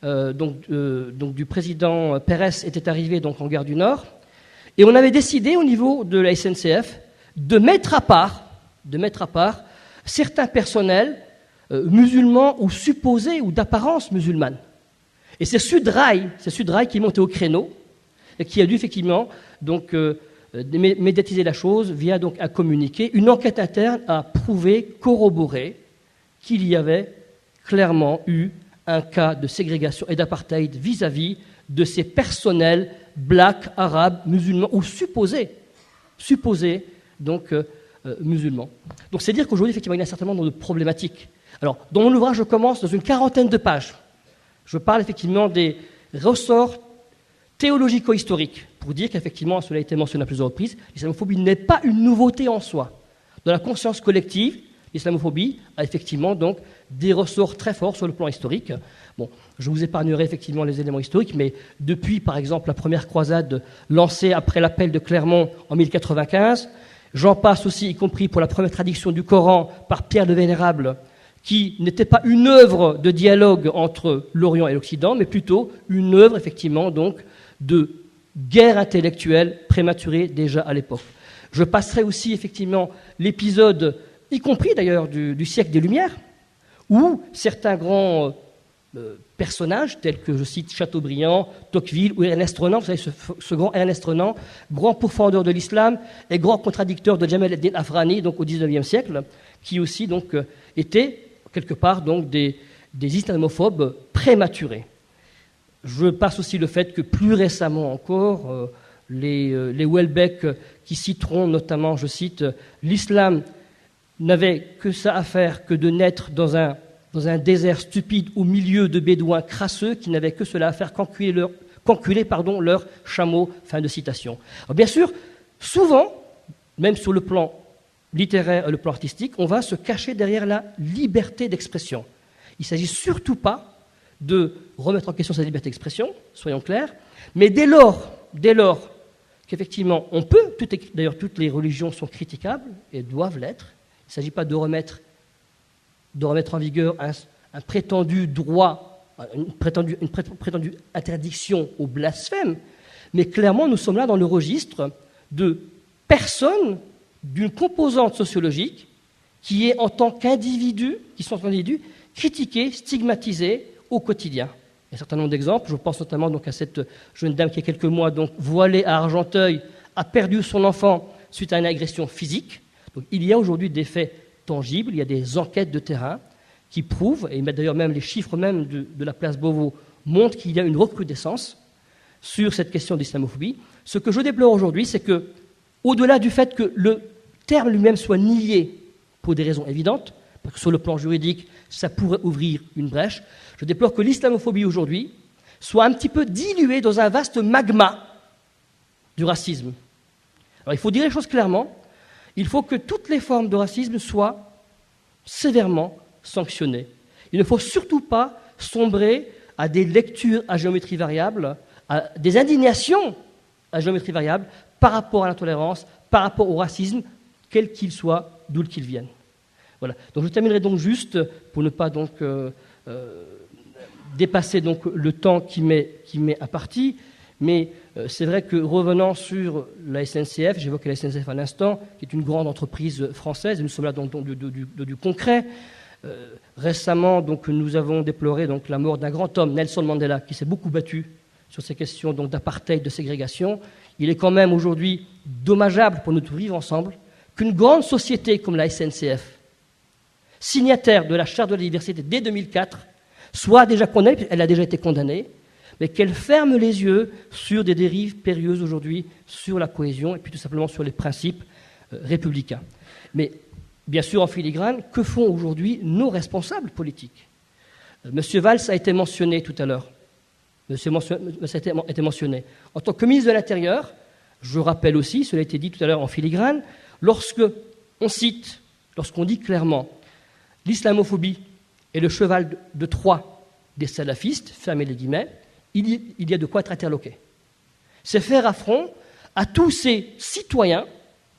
du président Pérez était arrivée donc, en gare du Nord, et on avait décidé au niveau de la SNCF de mettre à part certains personnels musulmans ou supposés ou d'apparence musulmane. Et c'est Sudrail qui est monté au créneau et qui a dû effectivement donc, médiatiser la chose via donc, un communiqué. Une enquête interne a prouvé, corroboré qu'il y avait clairement eu un cas de ségrégation et d'apartheid vis-à-vis de ces personnels blacks, arabes, musulmans ou supposés donc musulmans. Donc c'est dire qu'aujourd'hui, effectivement, il y a un certain nombre de problématiques. Alors, dans mon ouvrage, je commence dans une 40aine de pages. Je parle effectivement des ressorts théologico-historiques pour dire qu'effectivement, cela a été mentionné à plusieurs reprises, l'islamophobie n'est pas une nouveauté en soi. Dans la conscience collective, l'islamophobie a effectivement donc des ressorts très forts sur le plan historique. Bon, je vous épargnerai effectivement les éléments historiques, mais depuis, par exemple, la première croisade lancée après l'appel de Clermont en 1095, j'en passe aussi, y compris pour la première traduction du Coran par Pierre le Vénérable, qui n'était pas une œuvre de dialogue entre l'Orient et l'Occident, mais plutôt une œuvre, effectivement, donc, de guerre intellectuelle prématurée déjà à l'époque. Je passerai aussi, effectivement, l'épisode, y compris d'ailleurs du siècle des Lumières, où certains grands personnages, tels que, je cite, Chateaubriand, Tocqueville ou Ernest Renan, vous savez, ce grand Ernest Renan, grand pourfendeur de l'islam et grand contradicteur de Jamal ad-Din Afghani, donc au XIXe siècle, qui aussi donc, étaient, quelque part, donc, des islamophobes prématurés. Je passe aussi le fait que, plus récemment encore, les Welbeck qui citeront notamment, je cite, l'islam n'avait que ça à faire que de naître dans un désert stupide au milieu de bédouins crasseux qui n'avaient que cela à faire qu'enculer leurs chameaux. Fin de citation. Alors bien sûr, souvent, même sur le plan littéraire et le plan artistique, on va se cacher derrière la liberté d'expression. Il ne s'agit surtout pas de remettre en question cette liberté d'expression, soyons clairs, mais dès lors qu'effectivement on peut, d'ailleurs toutes les religions sont critiquables et doivent l'être, il ne s'agit pas de remettre en vigueur un prétendu droit, une prétendue interdiction au blasphème, mais clairement nous sommes là dans le registre de personnes d'une composante sociologique qui est en tant qu'individu, critiquées, stigmatisées au quotidien. Il y a un certain nombre d'exemples, je pense notamment donc à cette jeune dame qui il y a quelques mois donc voilée à Argenteuil a perdu son enfant suite à une agression physique. Donc, il y a aujourd'hui des faits tangibles, il y a des enquêtes de terrain qui prouvent, et d'ailleurs même les chiffres même de la place Beauvau montrent qu'il y a une recrudescence sur cette question d'islamophobie. Ce que je déplore aujourd'hui, c'est que, au-delà du fait que le terme lui-même soit nié pour des raisons évidentes, parce que sur le plan juridique, ça pourrait ouvrir une brèche, je déplore que l'islamophobie aujourd'hui soit un petit peu diluée dans un vaste magma du racisme. Alors il faut dire les choses clairement, il faut que toutes les formes de racisme soient sévèrement sanctionnées. Il ne faut surtout pas sombrer à des lectures à géométrie variable, à des indignations à géométrie variable par rapport à l'intolérance, par rapport au racisme, quel qu'il soit, d'où qu'il vienne. Voilà. Donc je terminerai donc juste, pour ne pas donc, dépasser donc, le temps qui m'est imparti, mais c'est vrai que revenant sur la SNCF, j'évoquais la SNCF à l'instant, qui est une grande entreprise française, et nous sommes là dans du concret. Récemment, donc, nous avons déploré donc, la mort d'un grand homme, Nelson Mandela, qui s'est beaucoup battu sur ces questions donc, d'apartheid, de ségrégation. Il est quand même aujourd'hui dommageable pour notre vivre ensemble qu'une grande société comme la SNCF, signataire de la Charte de la diversité dès 2004, soit déjà condamnée, elle a déjà été condamnée, mais qu'elle ferme les yeux sur des dérives périlleuses aujourd'hui, sur la cohésion et puis tout simplement sur les principes républicains. Mais bien sûr, en filigrane, que font aujourd'hui nos responsables politiques ? Monsieur Valls a été mentionné tout à l'heure. En tant que ministre de l'Intérieur, je rappelle aussi, cela a été dit tout à l'heure en filigrane, lorsqu'on dit clairement l'islamophobie est le cheval de Troie des salafistes, fermez les guillemets, il y a de quoi être interloqué. C'est faire affront à tous ces citoyens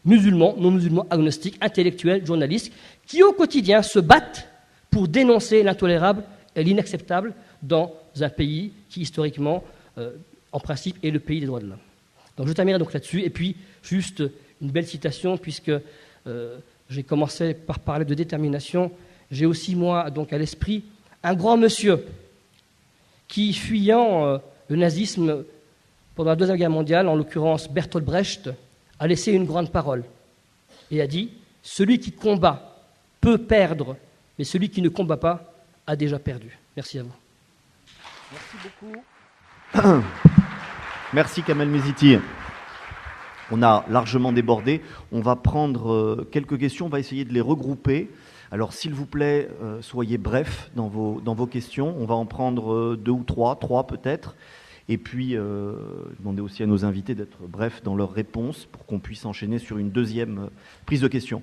musulmans, non musulmans, agnostiques, intellectuels, journalistes, qui au quotidien se battent pour dénoncer l'intolérable et l'inacceptable dans un pays qui historiquement, en principe, est le pays des droits de l'homme. Donc je terminerai donc là-dessus, et puis juste une belle citation, puisque j'ai commencé par parler de détermination. J'ai aussi, moi, donc à l'esprit, un grand monsieur qui, fuyant le nazisme pendant la Deuxième Guerre mondiale, en l'occurrence Bertolt Brecht, a laissé une grande parole et a dit « Celui qui combat peut perdre, mais celui qui ne combat pas a déjà perdu. » Merci à vous. Merci beaucoup. Merci Kamel Meziti. On a largement débordé. On va prendre quelques questions, on va essayer de les regrouper. Alors s'il vous plaît, soyez brefs dans vos questions. On va en prendre 2 ou 3 peut-être. Et puis, demander aussi à nos invités d'être brefs dans leurs réponses pour qu'on puisse enchaîner sur une deuxième prise de questions.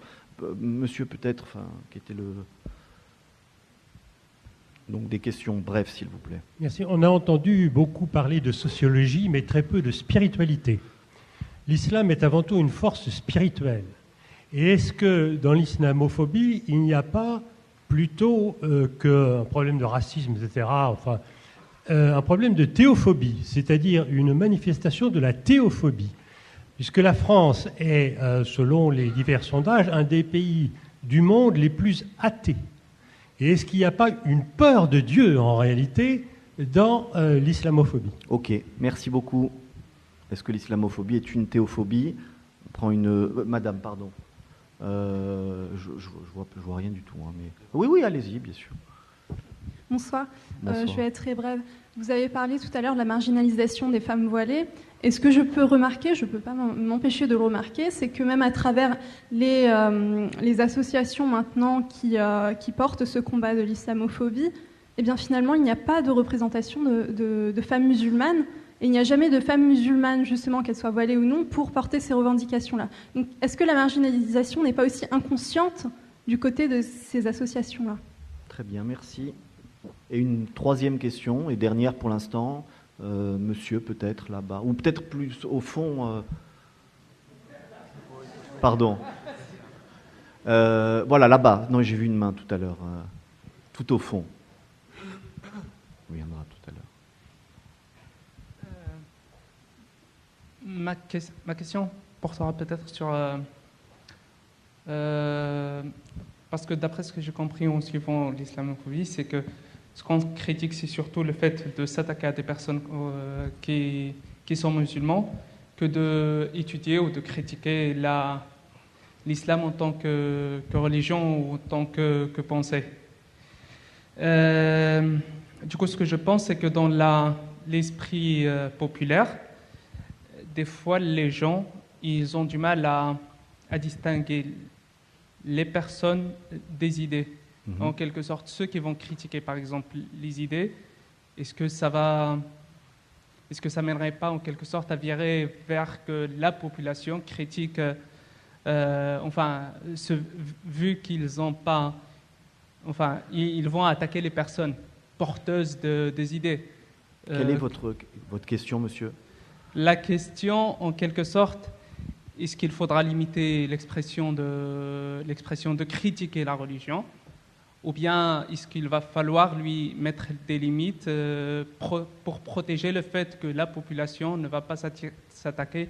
Monsieur, peut-être, qui était le... Donc, des questions brèves, s'il vous plaît. Merci. On a entendu beaucoup parler de sociologie, mais très peu de spiritualité. L'islam est avant tout une force spirituelle. Et est-ce que dans l'islamophobie, il n'y a pas plutôt qu'un problème de racisme, etc., un problème de théophobie, c'est-à-dire une manifestation de la théophobie, puisque la France est, selon les divers sondages, un des pays du monde les plus athées. Et est-ce qu'il n'y a pas une peur de Dieu, en réalité, dans l'islamophobie ? Ok, merci beaucoup. Est-ce que l'islamophobie est une théophobie ? On prend une... Madame, pardon. Je vois rien du tout. Hein, mais... Oui, allez-y, bien sûr. Bonsoir. Bonsoir. Je vais être très brève. Vous avez parlé tout à l'heure de la marginalisation des femmes voilées. Et ce que je peux remarquer, je ne peux pas m'empêcher de le remarquer, c'est que même à travers les associations maintenant qui portent ce combat de l'islamophobie, eh bien finalement, il n'y a pas de représentation de femmes musulmanes. Et il n'y a jamais de femmes musulmanes, justement, qu'elles soient voilées ou non, pour porter ces revendications-là. Donc, est-ce que la marginalisation n'est pas aussi inconsciente du côté de ces associations-là ? Très bien, merci. Et une troisième question, et dernière pour l'instant, monsieur peut-être là-bas, ou peut-être plus au fond. Pardon. Voilà, là-bas. Non, j'ai vu une main tout à l'heure, tout au fond. On viendra tout à l'heure. Ma question portera peut-être sur... parce que d'après ce que j'ai compris en suivant l'islamophobie, c'est que ce qu'on critique, c'est surtout le fait de s'attaquer à des personnes qui sont musulmans, que d'étudier ou de critiquer l'islam en tant que religion ou en tant que pensée. Du coup, ce que je pense, c'est que dans l'esprit populaire, des fois, les gens, ils ont du mal à distinguer les personnes des idées. En quelque sorte, ceux qui vont critiquer, par exemple, les idées, est-ce que ça mènerait pas, en quelque sorte, à virer vers que la population critique, vu qu'ils ont pas... Enfin, ils vont attaquer les personnes porteuses des idées. Quelle est votre question, monsieur ? La question, en quelque sorte, est-ce qu'il faudra limiter l'expression de critiquer la religion, ou bien est-ce qu'il va falloir lui mettre des limites pour protéger le fait que la population ne va pas s'attaquer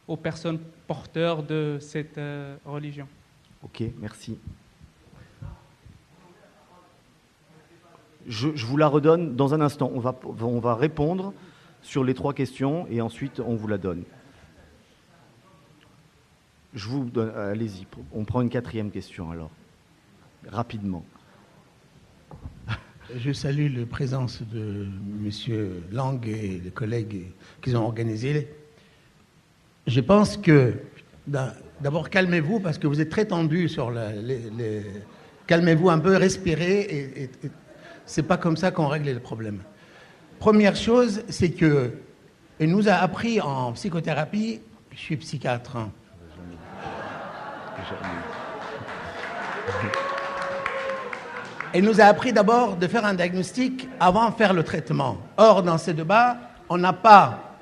aux personnes porteurs de cette religion ? Ok, merci. Je vous la redonne dans un instant. On va répondre sur les 3 questions et ensuite on vous la donne. Je vous donne, allez-y, on prend une 4e question alors, rapidement. Je salue la présence de M. Lang et les collègues qu'ils ont organisé. Je pense que, d'abord, calmez-vous parce que vous êtes très tendu sur calmez-vous un peu, respirez et c'est pas comme ça qu'on règle les problèmes. Première chose, c'est que il nous a appris en psychothérapie, je suis psychiatre. Hein. Elle nous a appris d'abord de faire un diagnostic avant de faire le traitement. Or, dans ces débats, on n'a pas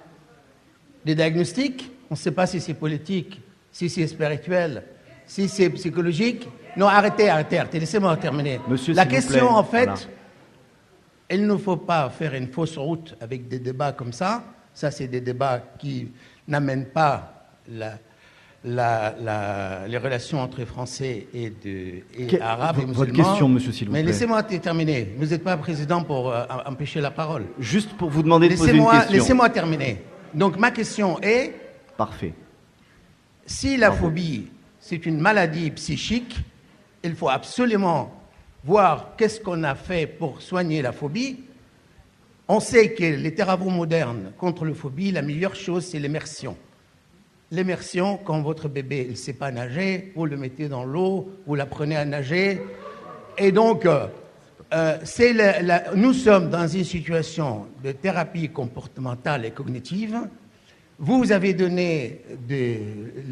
de diagnostic. On ne sait pas si c'est politique, si c'est spirituel, si c'est psychologique. Non, arrêtez. Laissez-moi terminer. Monsieur, la s'il vous question, plaît, en fait, voilà. Il ne faut pas faire une fausse route avec des débats comme ça. Ça, c'est des débats qui n'amènent pas les relations entre Français et Arabes et musulmans. Votre question, monsieur, s'il vous plaît. Mais laissez-moi terminer. Vous n'êtes pas président pour empêcher la parole. Juste pour vous demander de poser une question. Laissez-moi terminer. Donc, ma question est... Parfait. Si la phobie, c'est une maladie psychique, il faut absolument voir qu'est-ce qu'on a fait pour soigner la phobie. On sait que les travaux modernes contre la phobie, la meilleure chose, c'est l'immersion. L'immersion, quand votre bébé ne sait pas nager, vous le mettez dans l'eau, vous l'apprenez à nager. Et donc, nous sommes dans une situation de thérapie comportementale et cognitive. Vous avez donné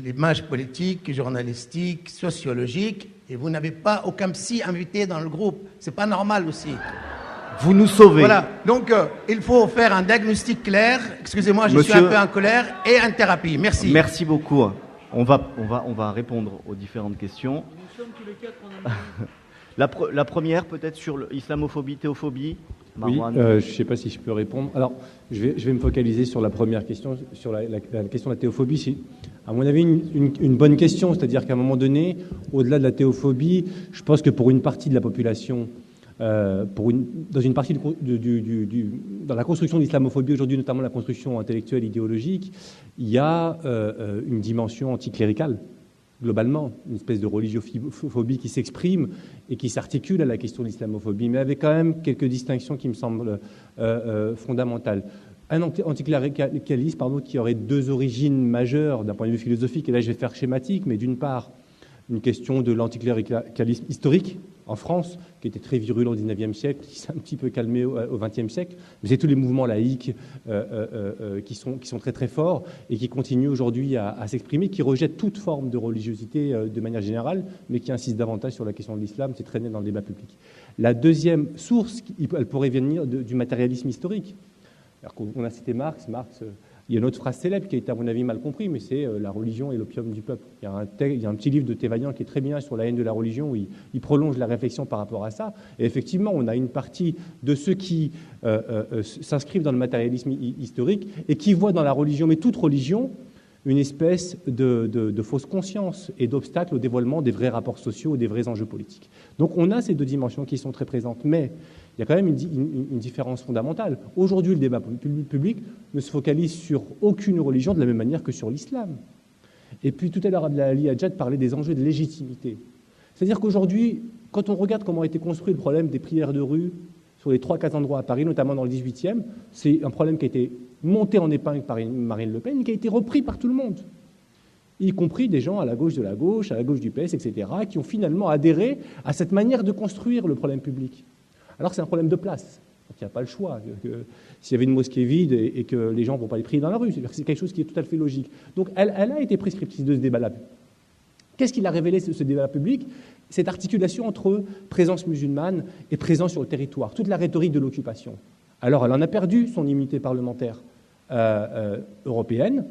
l'image politique, journalistique, sociologique, et vous n'avez pas aucun psy invité dans le groupe. C'est pas normal aussi. Vous nous sauvez. Voilà. Donc, il faut faire un diagnostic clair. Excusez-moi, je suis un peu en colère, et une thérapie. Merci. Merci beaucoup. On va répondre aux différentes questions. Nous sommes tous les quatre en La première, peut-être sur l'islamophobie, théophobie. Oui, Marwan. je ne sais pas si je peux répondre. Alors, je vais me focaliser sur la première question, sur la question de la théophobie. C'est, à mon avis, une bonne question. C'est-à-dire qu'à un moment donné, au-delà de la théophobie, je pense que pour une partie de la population, dans une partie dans la construction de l'islamophobie aujourd'hui, notamment la construction intellectuelle, idéologique, il y a une dimension anticléricale. Globalement, une espèce de religiophobie qui s'exprime et qui s'articule à la question de l'islamophobie, mais avec quand même quelques distinctions qui me semblent fondamentales. Un anticléricalisme qui aurait deux origines majeures d'un point de vue philosophique, et là je vais faire schématique, mais d'une part, une question de l'anticléricalisme historique en France, qui était très virulent au XIXe siècle, qui s'est un petit peu calmé au XXe siècle. Mais c'est tous les mouvements laïques qui sont très très forts et qui continuent aujourd'hui à s'exprimer, qui rejettent toute forme de religiosité de manière générale, mais qui insistent davantage sur la question de l'islam. C'est très net dans le débat public. La deuxième source, elle pourrait venir du matérialisme historique. Alors qu'on a cité Marx. Il y a une autre phrase célèbre qui a été, à mon avis, mal comprise, mais c'est la religion est l'opium du peuple. Il y a un petit livre de Tévaillan qui est très bien sur la haine de la religion, où il prolonge la réflexion par rapport à ça. Et effectivement, on a une partie de ceux qui s'inscrivent dans le matérialisme historique et qui voient dans la religion, mais toute religion, une espèce de fausse conscience et d'obstacle au dévoilement des vrais rapports sociaux et des vrais enjeux politiques. Donc on a ces deux dimensions qui sont très présentes, mais il y a quand même une différence fondamentale. Aujourd'hui, le débat public ne se focalise sur aucune religion de la même manière que sur l'islam. Et puis tout à l'heure, Ali Hadjad parlait des enjeux de légitimité. C'est-à-dire qu'aujourd'hui, quand on regarde comment a été construit le problème des prières de rue sur les 3-4 endroits à Paris, notamment dans le 18e, c'est un problème qui a été monté en épingle par Marine Le Pen et qui a été repris par tout le monde, y compris des gens à la gauche de la gauche, à la gauche du PS, etc., qui ont finalement adhéré à cette manière de construire le problème public. Alors c'est un problème de place. Donc il n'y a pas le choix. S'il y avait une mosquée vide et que les gens ne vont pas les prier dans la rue, c'est quelque chose qui est tout à fait logique. Donc elle a été prescriptrice de ce débat-là. Qu'est-ce qu'il a révélé, ce débat public ? Cette articulation entre présence musulmane et présence sur le territoire, toute la rhétorique de l'occupation. Alors elle en a perdu son immunité parlementaire européenne.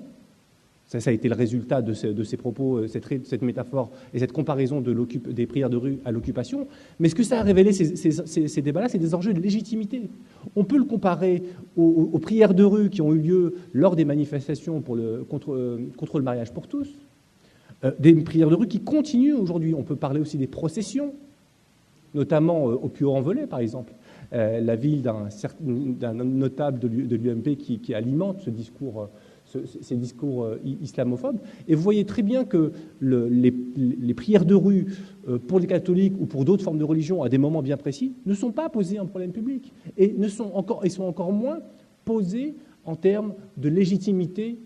Ça a été le résultat de ces propos, cette métaphore et cette comparaison des prières de rue à l'occupation. Mais ce que ça a révélé, ces débats-là, c'est des enjeux de légitimité. On peut le comparer aux prières de rue qui ont eu lieu lors des manifestations contre le mariage pour tous, des prières de rue qui continuent aujourd'hui. On peut parler aussi des processions, notamment au Puy-en-Velay, par exemple, la ville d'un notable de l'UMP qui alimente ces discours islamophobes. Et vous voyez très bien que les prières de rue pour les catholiques ou pour d'autres formes de religion à des moments bien précis ne sont pas posées en problème public et sont encore moins posées en termes de légitimité,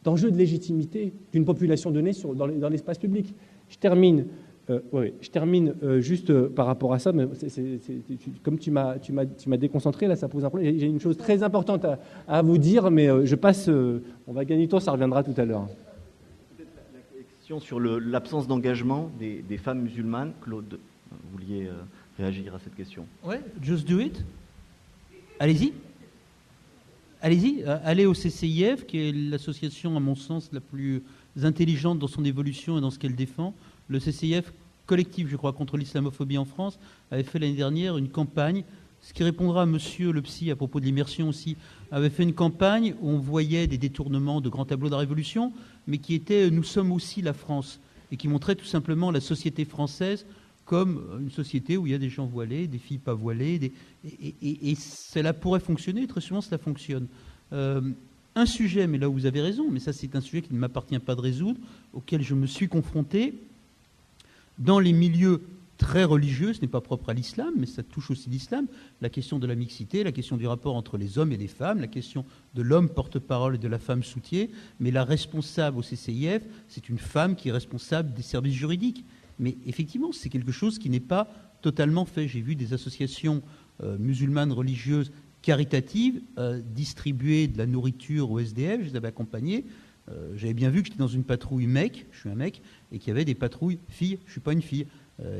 d'enjeux de légitimité d'une population donnée dans l'espace public. Je termine juste par rapport à ça, mais comme tu m'as déconcentré, là, ça pose un problème. J'ai une chose très importante à vous dire, mais je passe. On va gagner du temps, ça reviendra tout à l'heure. Peut-être la question sur l'absence d'engagement des femmes musulmanes. Claude, vous vouliez réagir à cette question. Ouais, just do it. Allez-y. Allez-y, allez au CCIF, qui est l'association, à mon sens, la plus intelligente dans son évolution et dans ce qu'elle défend. Le CCIF, collectif, je crois, contre l'islamophobie en France, avait fait l'année dernière une campagne, ce qui répondra à monsieur le psy à propos de l'immersion aussi, avait fait une campagne où on voyait des détournements de grands tableaux de la Révolution, mais qui était « Nous sommes aussi la France », et qui montrait tout simplement la société française comme une société où il y a des gens voilés, des filles pas voilées, et cela pourrait fonctionner, très souvent cela fonctionne. Un sujet, mais là où vous avez raison, mais ça c'est un sujet qui ne m'appartient pas de résoudre, auquel je me suis confronté, dans les milieux très religieux, ce n'est pas propre à l'islam, mais ça touche aussi l'islam, la question de la mixité, la question du rapport entre les hommes et les femmes, la question de l'homme porte-parole et de la femme soutien, mais la responsable au CCIF, c'est une femme qui est responsable des services juridiques. Mais effectivement, c'est quelque chose qui n'est pas totalement fait. J'ai vu des associations musulmanes religieuses caritatives distribuer de la nourriture aux SDF, je les avais accompagnés. J'avais bien vu que j'étais dans une patrouille mec, je suis un mec, et qu'il y avait des patrouilles filles, je ne suis pas une fille.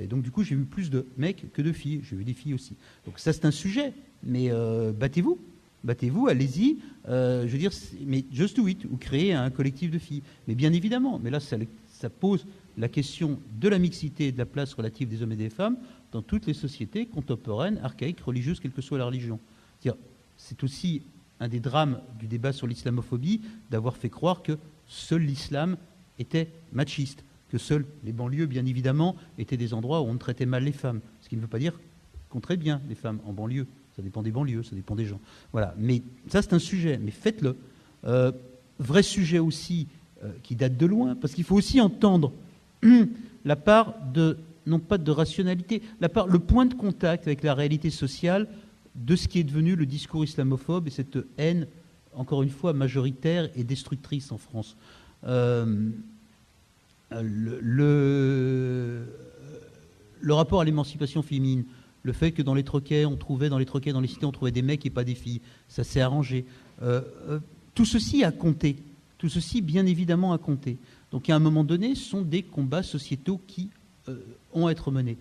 Et donc du coup, j'ai vu plus de mecs que de filles. J'ai vu des filles aussi. Donc ça, c'est un sujet. Mais battez-vous. Battez-vous, allez-y. Je veux dire, mais just do it, ou créez un collectif de filles. Mais bien évidemment, mais là, ça pose la question de la mixité et de la place relative des hommes et des femmes dans toutes les sociétés contemporaines, archaïques, religieuses, quelle que soit la religion. C'est aussi un des drames du débat sur l'islamophobie d'avoir fait croire que seul l'islam était machiste, que seuls les banlieues, bien évidemment, étaient des endroits où on traitait mal les femmes. Ce qui ne veut pas dire qu'on traite bien les femmes en banlieue. Ça dépend des banlieues, ça dépend des gens. Voilà. Mais ça, c'est un sujet. Mais faites-le. Vrai sujet aussi qui date de loin, parce qu'il faut aussi entendre la part de, non pas de rationalité, le point de contact avec la réalité sociale de ce qui est devenu le discours islamophobe et cette haine, encore une fois, majoritaire et destructrice en France. Le rapport à l'émancipation féminine, le fait que dans les troquets, dans les cités, on trouvait des mecs et pas des filles, ça s'est arrangé. Tout ceci a compté. Tout ceci, bien évidemment, a compté. Donc, à un moment donné, ce sont des combats sociétaux qui ont à être menés.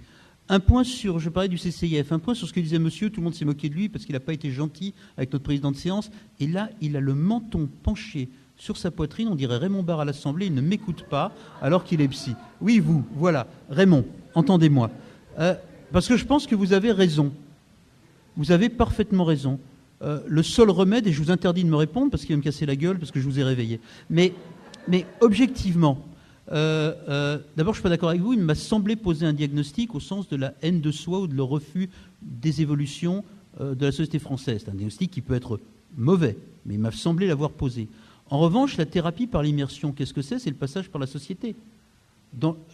Un point sur, je parlais du CCIF, un point sur ce que disait monsieur, tout le monde s'est moqué de lui parce qu'il n'a pas été gentil avec notre président de séance, et là, il a le menton penché sur sa poitrine, on dirait Raymond Barre à l'Assemblée, il ne m'écoute pas alors qu'il est psy. Oui, vous, voilà, Raymond, entendez-moi. Parce que je pense que vous avez raison. Vous avez parfaitement raison. Le seul remède, et je vous interdis de me répondre parce qu'il va me casser la gueule parce que je vous ai réveillé, mais objectivement, d'abord je ne suis pas d'accord avec vous, il m'a semblé poser un diagnostic au sens de la haine de soi ou de le refus des évolutions de la société française. C'est un diagnostic qui peut être mauvais, mais il m'a semblé l'avoir posé. En revanche, la thérapie par l'immersion, qu'est-ce que c'est ? C'est le passage par la société.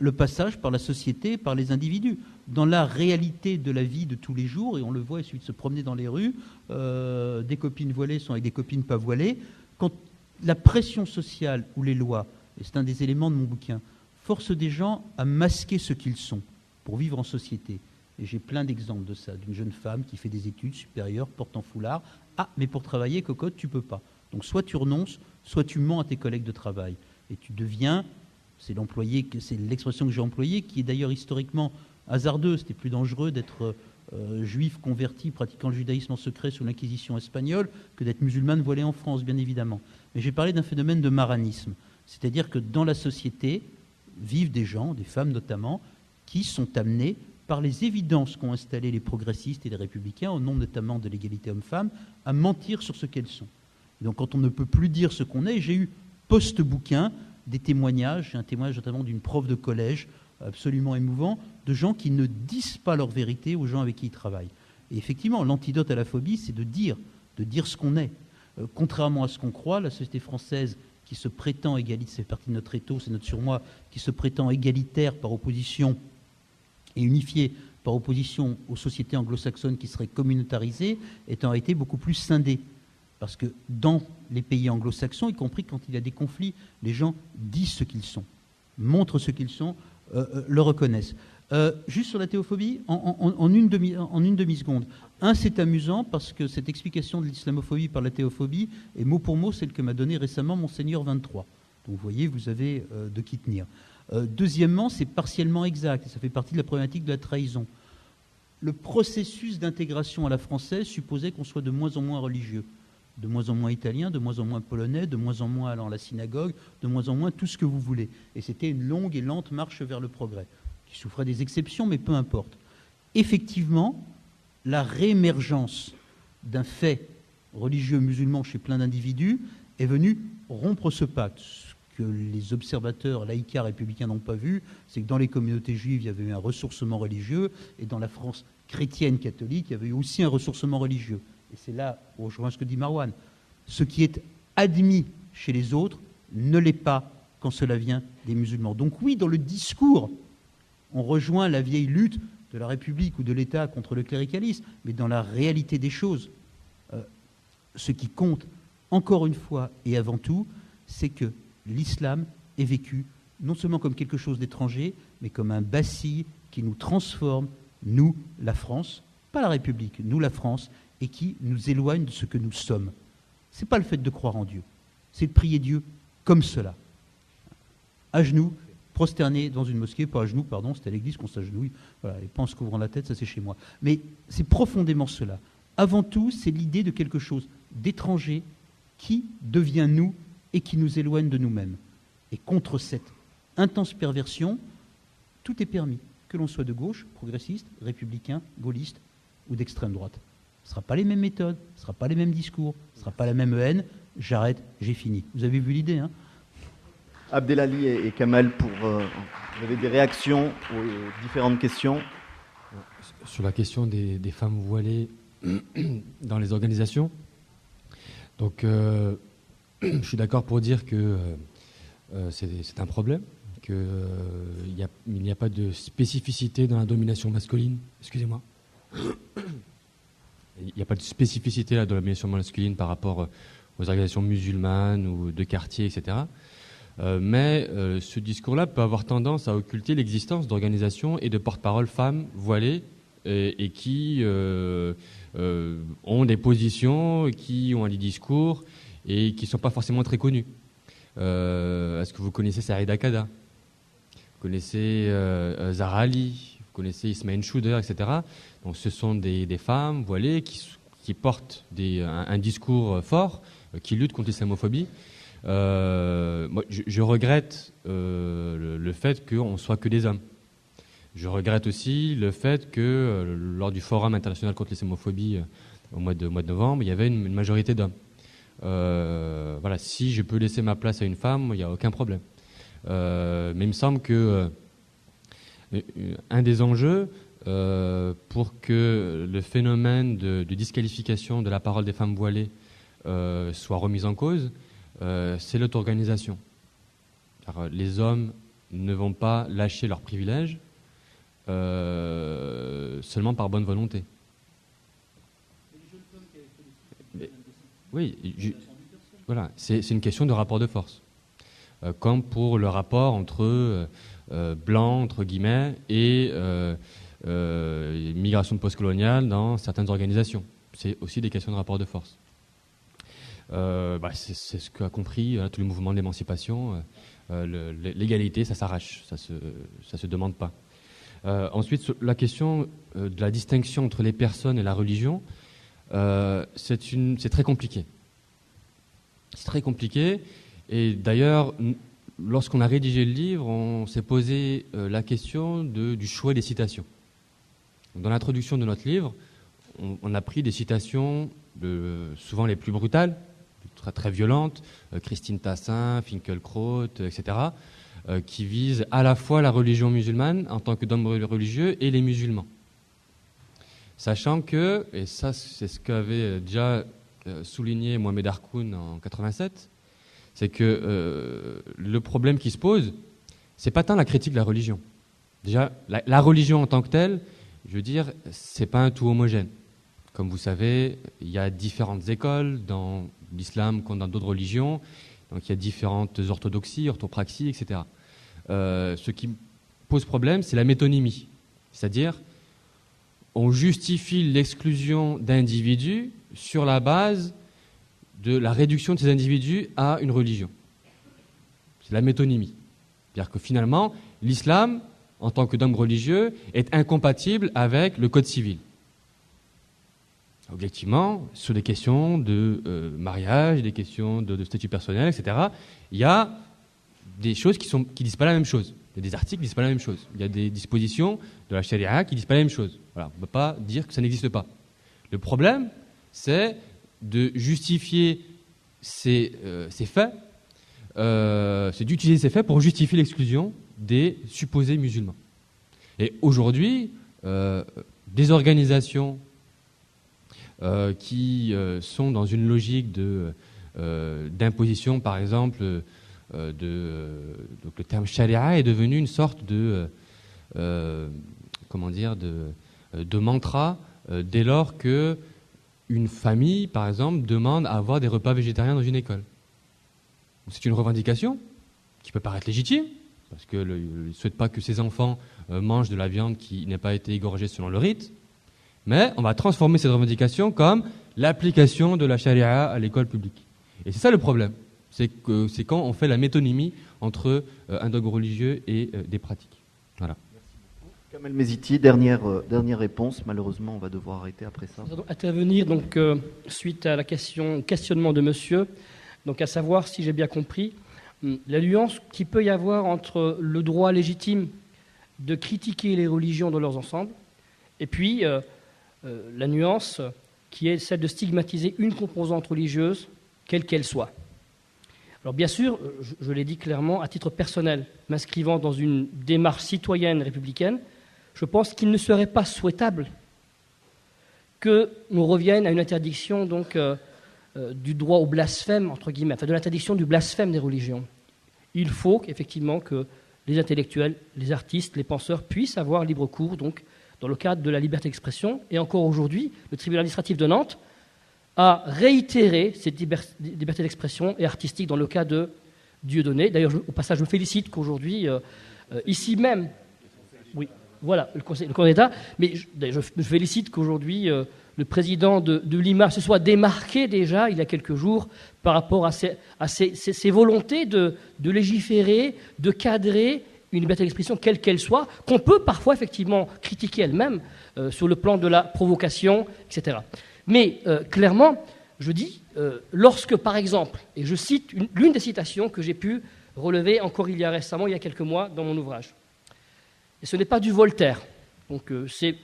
Le passage par la société, par les individus, dans la réalité de la vie de tous les jours, et on le voit, il suffit de se promener dans les rues, des copines voilées sont avec des copines pas voilées, quand la pression sociale ou les lois, et c'est un des éléments de mon bouquin, force des gens à masquer ce qu'ils sont pour vivre en société. Et j'ai plein d'exemples de ça, d'une jeune femme qui fait des études supérieures, porte un foulard, mais pour travailler, cocotte, tu peux pas. Donc soit tu renonces, soit tu mens à tes collègues de travail, et tu deviens... C'est l'expression que j'ai employée, qui est d'ailleurs historiquement hasardeuse. C'était plus dangereux d'être juif converti, pratiquant le judaïsme en secret sous l'Inquisition espagnole, que d'être musulmane voilée en France, bien évidemment. Mais j'ai parlé d'un phénomène de maranisme. C'est-à-dire que dans la société vivent des gens, des femmes notamment, qui sont amenés par les évidences qu'ont installées les progressistes et les républicains, au nom notamment de l'égalité homme-femme, à mentir sur ce qu'elles sont. Et donc quand on ne peut plus dire ce qu'on est, j'ai eu post-bouquin des témoignages, un témoignage notamment d'une prof de collège, absolument émouvant, de gens qui ne disent pas leur vérité aux gens avec qui ils travaillent. Et effectivement, l'antidote à la phobie, c'est de dire ce qu'on est. Contrairement à ce qu'on croit, la société française qui se prétend égalitaire, c'est partie de notre éthos, c'est notre surmoi, qui se prétend égalitaire par opposition et unifiée par opposition aux sociétés anglo-saxonnes qui seraient communautarisées, est en réalité beaucoup plus scindée. Parce que dans les pays anglo-saxons, y compris quand il y a des conflits, les gens disent ce qu'ils sont, montrent ce qu'ils sont, le reconnaissent. Juste sur la théophobie, en une demi-seconde. C'est amusant parce que cette explication de l'islamophobie par la théophobie est mot pour mot celle que m'a donnée récemment Monseigneur 23. Donc vous voyez, vous avez de qui tenir. Deuxièmement, c'est partiellement exact, et ça fait partie de la problématique de la trahison. le processus d'intégration à la française supposait qu'on soit de moins en moins religieux, de moins en moins italien, de moins en moins polonais, de moins en moins allant à la synagogue, de moins en moins tout ce que vous voulez. Et c'était une longue et lente marche vers le progrès, qui souffrait des exceptions, mais peu importe. Effectivement, la réémergence d'un fait religieux musulman chez plein d'individus est venue rompre ce pacte. Ce que les observateurs laïcards républicains n'ont pas vu, c'est que dans les communautés juives, il y avait eu un ressourcement religieux, et dans la France chrétienne catholique, il y avait eu aussi un ressourcement religieux. Et c'est là où je rejoins ce que dit Marouane. Ce qui est admis chez les autres ne l'est pas quand cela vient des musulmans. Donc oui, dans le discours, on rejoint la vieille lutte de la République ou de l'État contre le cléricalisme, mais dans la réalité des choses, ce qui compte, encore une fois et avant tout, c'est que l'islam est vécu non seulement comme quelque chose d'étranger, mais comme un bacille qui nous transforme, nous, la France, pas la République, nous, la France, et qui nous éloigne de ce que nous sommes. Ce n'est pas le fait de croire en Dieu, c'est de prier Dieu comme cela. À genoux, prosterné dans une mosquée, pas à genoux, pardon, c'est à l'église qu'on s'agenouille, voilà, et pas en se couvrant la tête, ça c'est chez moi. Mais c'est profondément cela. Avant tout, c'est l'idée de quelque chose d'étranger qui devient nous et qui nous éloigne de nous-mêmes. Et contre cette intense perversion, tout est permis, que l'on soit de gauche, progressiste, républicain, gaulliste ou d'extrême droite. Ce ne sera pas les mêmes méthodes, ce ne sera pas les mêmes discours, ce ne sera pas la même haine. J'arrête, j'ai fini. Vous avez vu l'idée, hein? Abdelali et Kamal, vous avez des réactions aux différentes questions? Sur la question des femmes voilées dans les organisations, donc je suis d'accord pour dire que c'est un problème, qu'il n'y a pas de spécificité dans la domination masculine. Excusez-moi. Il n'y a pas de spécificité là, dans la domination masculine par rapport aux organisations musulmanes ou de quartier, etc. Mais ce discours-là peut avoir tendance à occulter l'existence d'organisations et de porte-parole femmes voilées et qui ont des positions, qui ont des discours et qui ne sont pas forcément très connus. Est-ce que vous connaissez Saïda Kada? Vous connaissez Zahra Ali? Vous connaissez Ismaël Chouder, etc. Donc ce sont des femmes voilées qui portent un discours fort, qui luttent contre l'islamophobie. Moi, je regrette le fait qu'on ne soit que des hommes. Je regrette aussi le fait que lors du Forum international contre l'islamophobie au mois de novembre, il y avait une majorité d'hommes. Voilà, si je peux laisser ma place à une femme, il n'y a aucun problème. Mais il me semble que un des enjeux pour que le phénomène de disqualification de la parole des femmes voilées soit remis en cause, c'est l'auto-organisation. Les hommes ne vont pas lâcher leurs privilèges seulement par bonne volonté. Oui, voilà, c'est une question de rapport de force. Comme pour le rapport entre blancs, entre guillemets, et migration postcoloniale dans certaines organisations. C'est aussi des questions de rapport de force. C'est ce qu'a compris tout le mouvement de l'émancipation. L'égalité, ça s'arrache, ça se demande pas. Ensuite, la question de la distinction entre les personnes et la religion, c'est très compliqué. C'est très compliqué. Et d'ailleurs, lorsqu'on a rédigé le livre, on s'est posé la question du choix des citations. Dans l'introduction de notre livre, on a pris des citations souvent les plus brutales, très, très violentes, Christine Tassin, Finkielkraut, etc., qui visent à la fois la religion musulmane en tant que d'homme religieux et les musulmans. Sachant que, et ça c'est ce qu'avait déjà souligné Mohamed Harkoun en 87, c'est que le problème qui se pose, c'est pas tant la critique de la religion. Déjà, la religion en tant que telle, je veux dire, c'est pas un tout homogène. Comme vous savez, il y a différentes écoles dans l'islam comme dans d'autres religions, donc il y a différentes orthodoxies, orthopraxies, etc. Ce qui pose problème, c'est la métonymie, c'est-à-dire on justifie l'exclusion d'individus sur la base de la réduction de ces individus à une religion. C'est la métonymie. C'est-à-dire que finalement, l'islam en tant que d'homme religieux, est incompatible avec le code civil. Objectivement, sur des questions de mariage, des questions de statut personnel, etc., il y a des choses qui disent pas la même chose. Il y a des articles qui disent pas la même chose. Il y a des dispositions de la charia qui disent pas la même chose. Voilà, on ne peut pas dire que ça n'existe pas. Le problème, c'est de justifier ces faits, c'est d'utiliser ces faits pour justifier l'exclusion des supposés musulmans. Et aujourd'hui, des organisations qui sont dans une logique d'imposition, par exemple, donc le terme charia est devenu une sorte de mantra dès lors que une famille, par exemple, demande à avoir des repas végétariens dans une école. C'est une revendication qui peut paraître légitime, parce qu'il ne souhaite pas que ses enfants mangent de la viande qui n'a pas été égorgée selon le rite, mais on va transformer cette revendication comme l'application de la charia à l'école publique. Et c'est ça le problème, c'est quand on fait la métonymie entre un dogme religieux et des pratiques. Voilà. Kamel Meziti, dernière réponse. Malheureusement, on va devoir arrêter après ça. Nous allons intervenir donc, suite à questionnement de monsieur, donc à savoir, si j'ai bien compris, la nuance qu'il peut y avoir entre le droit légitime de critiquer les religions dans leurs ensembles et puis la nuance qui est celle de stigmatiser une composante religieuse, quelle qu'elle soit. Alors bien sûr, je l'ai dit clairement, à titre personnel, m'inscrivant dans une démarche citoyenne républicaine, je pense qu'il ne serait pas souhaitable que nous revienne à une interdiction donc, du droit au blasphème, entre guillemets, enfin de l'interdiction du blasphème des religions. Il faut effectivement que les intellectuels, les artistes, les penseurs puissent avoir libre cours donc, dans le cadre de la liberté d'expression. Et encore aujourd'hui, le tribunal administratif de Nantes a réitéré cette liberté d'expression et artistique dans le cas de Dieudonné. D'ailleurs, au passage, je me félicite qu'aujourd'hui, ici même, oui, voilà, le Conseil d'État, mais je me félicite qu'aujourd'hui, le président de l'IMA se soit démarqué déjà, il y a quelques jours, par rapport à ses volontés de légiférer, de cadrer une liberté d'expression, quelle qu'elle soit, qu'on peut parfois effectivement critiquer elle-même sur le plan de la provocation, etc. Mais clairement, je dis, lorsque par exemple, et je cite l'une des citations que j'ai pu relever encore il y a quelques mois dans mon ouvrage, et ce n'est pas du Voltaire, donc c'est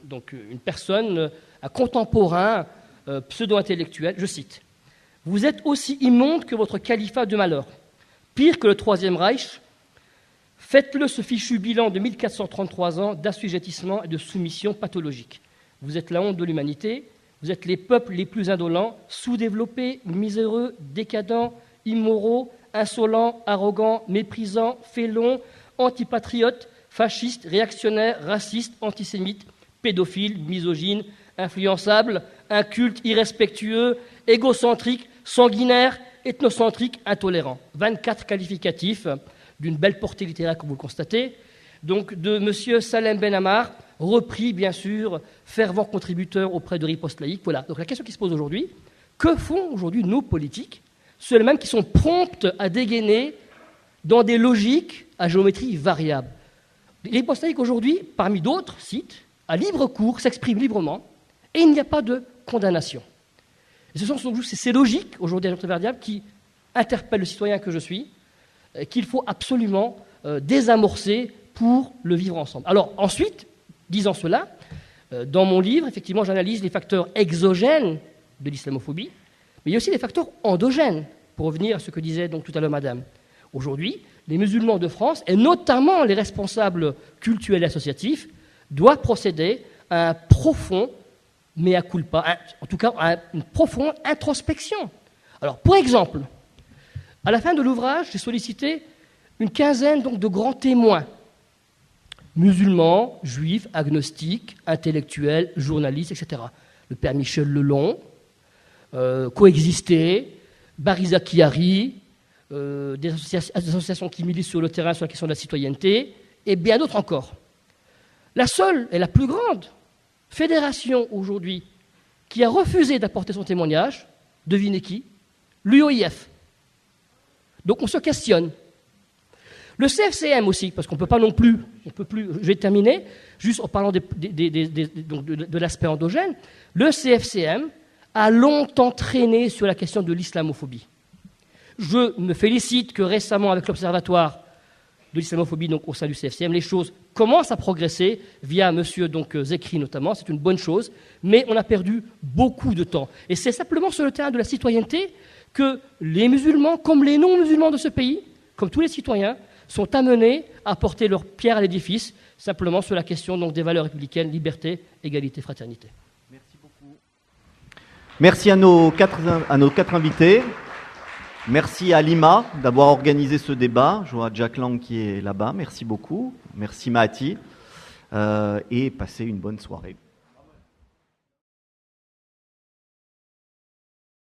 donc une personne, un contemporain, pseudo-intellectuel, je cite, « Vous êtes aussi immonde que votre califat de malheur, pire que le Troisième Reich, faites-le ce fichu bilan de 1433 ans d'assujettissement et de soumission pathologique. Vous êtes la honte de l'humanité, vous êtes les peuples les plus indolents, sous-développés, miséreux, décadents, immoraux, insolents, arrogants, méprisants, félons, antipatriotes, fascistes, réactionnaires, racistes, antisémites, pédophiles, misogynes, influençables, incultes, irrespectueux, égocentriques, sanguinaires, ethnocentriques, intolérants. 24 qualificatifs d'une belle portée littéraire, comme vous le constatez, donc de M. Salem Ben Ammar, repris, bien sûr, fervent contributeur auprès de Riposte laïque. Voilà. Donc la question qui se pose aujourd'hui, que font aujourd'hui nos politiques, ceux-mêmes qui sont promptes à dégainer dans des logiques à géométrie variable. Riposte laïque aujourd'hui, parmi d'autres sites, à libre cours, s'exprime librement, et il n'y a pas de condamnation. Et ce sont ces logiques, aujourd'hui à géométrie variable, qui interpellent le citoyen que je suis, qu'il faut absolument désamorcer pour le vivre ensemble. Alors ensuite, disant cela, dans mon livre, effectivement, j'analyse les facteurs exogènes de l'islamophobie, mais il y a aussi les facteurs endogènes, pour revenir à ce que disait donc tout à l'heure madame. Aujourd'hui, les musulmans de France, et notamment les responsables cultuels et associatifs, doivent procéder à un profond mea culpa, en tout cas à une profonde introspection. Alors, pour exemple, à la fin de l'ouvrage, j'ai sollicité une quinzaine donc, de grands témoins, musulmans, juifs, agnostiques, intellectuels, journalistes, etc. Le père Michel Lelon, Coexister, Bariza Chiari, des associations qui militent sur le terrain sur la question de la citoyenneté, et bien d'autres encore. La seule et la plus grande fédération aujourd'hui qui a refusé d'apporter son témoignage, devinez qui? L'UOIF. Donc on se questionne. Le CFCM aussi, parce qu'on ne peut pas non plus, je vais terminer, juste en parlant de l'aspect endogène, le CFCM a longtemps traîné sur la question de l'islamophobie. Je me félicite que récemment, avec l'Observatoire de l'islamophobie, donc au sein du CFCM, les choses commencent à progresser via M. Zekri notamment, c'est une bonne chose, mais on a perdu beaucoup de temps. Et c'est simplement sur le terrain de la citoyenneté que les musulmans, comme les non-musulmans de ce pays, comme tous les citoyens, sont amenés à porter leur pierre à l'édifice, simplement sur la question donc, des valeurs républicaines, liberté, égalité, fraternité. Merci beaucoup. Merci à nos quatre invités. Merci à Lima d'avoir organisé ce débat. Je vois Jack Lang qui est là-bas. Merci beaucoup. Merci Mahati. Et passez une bonne soirée.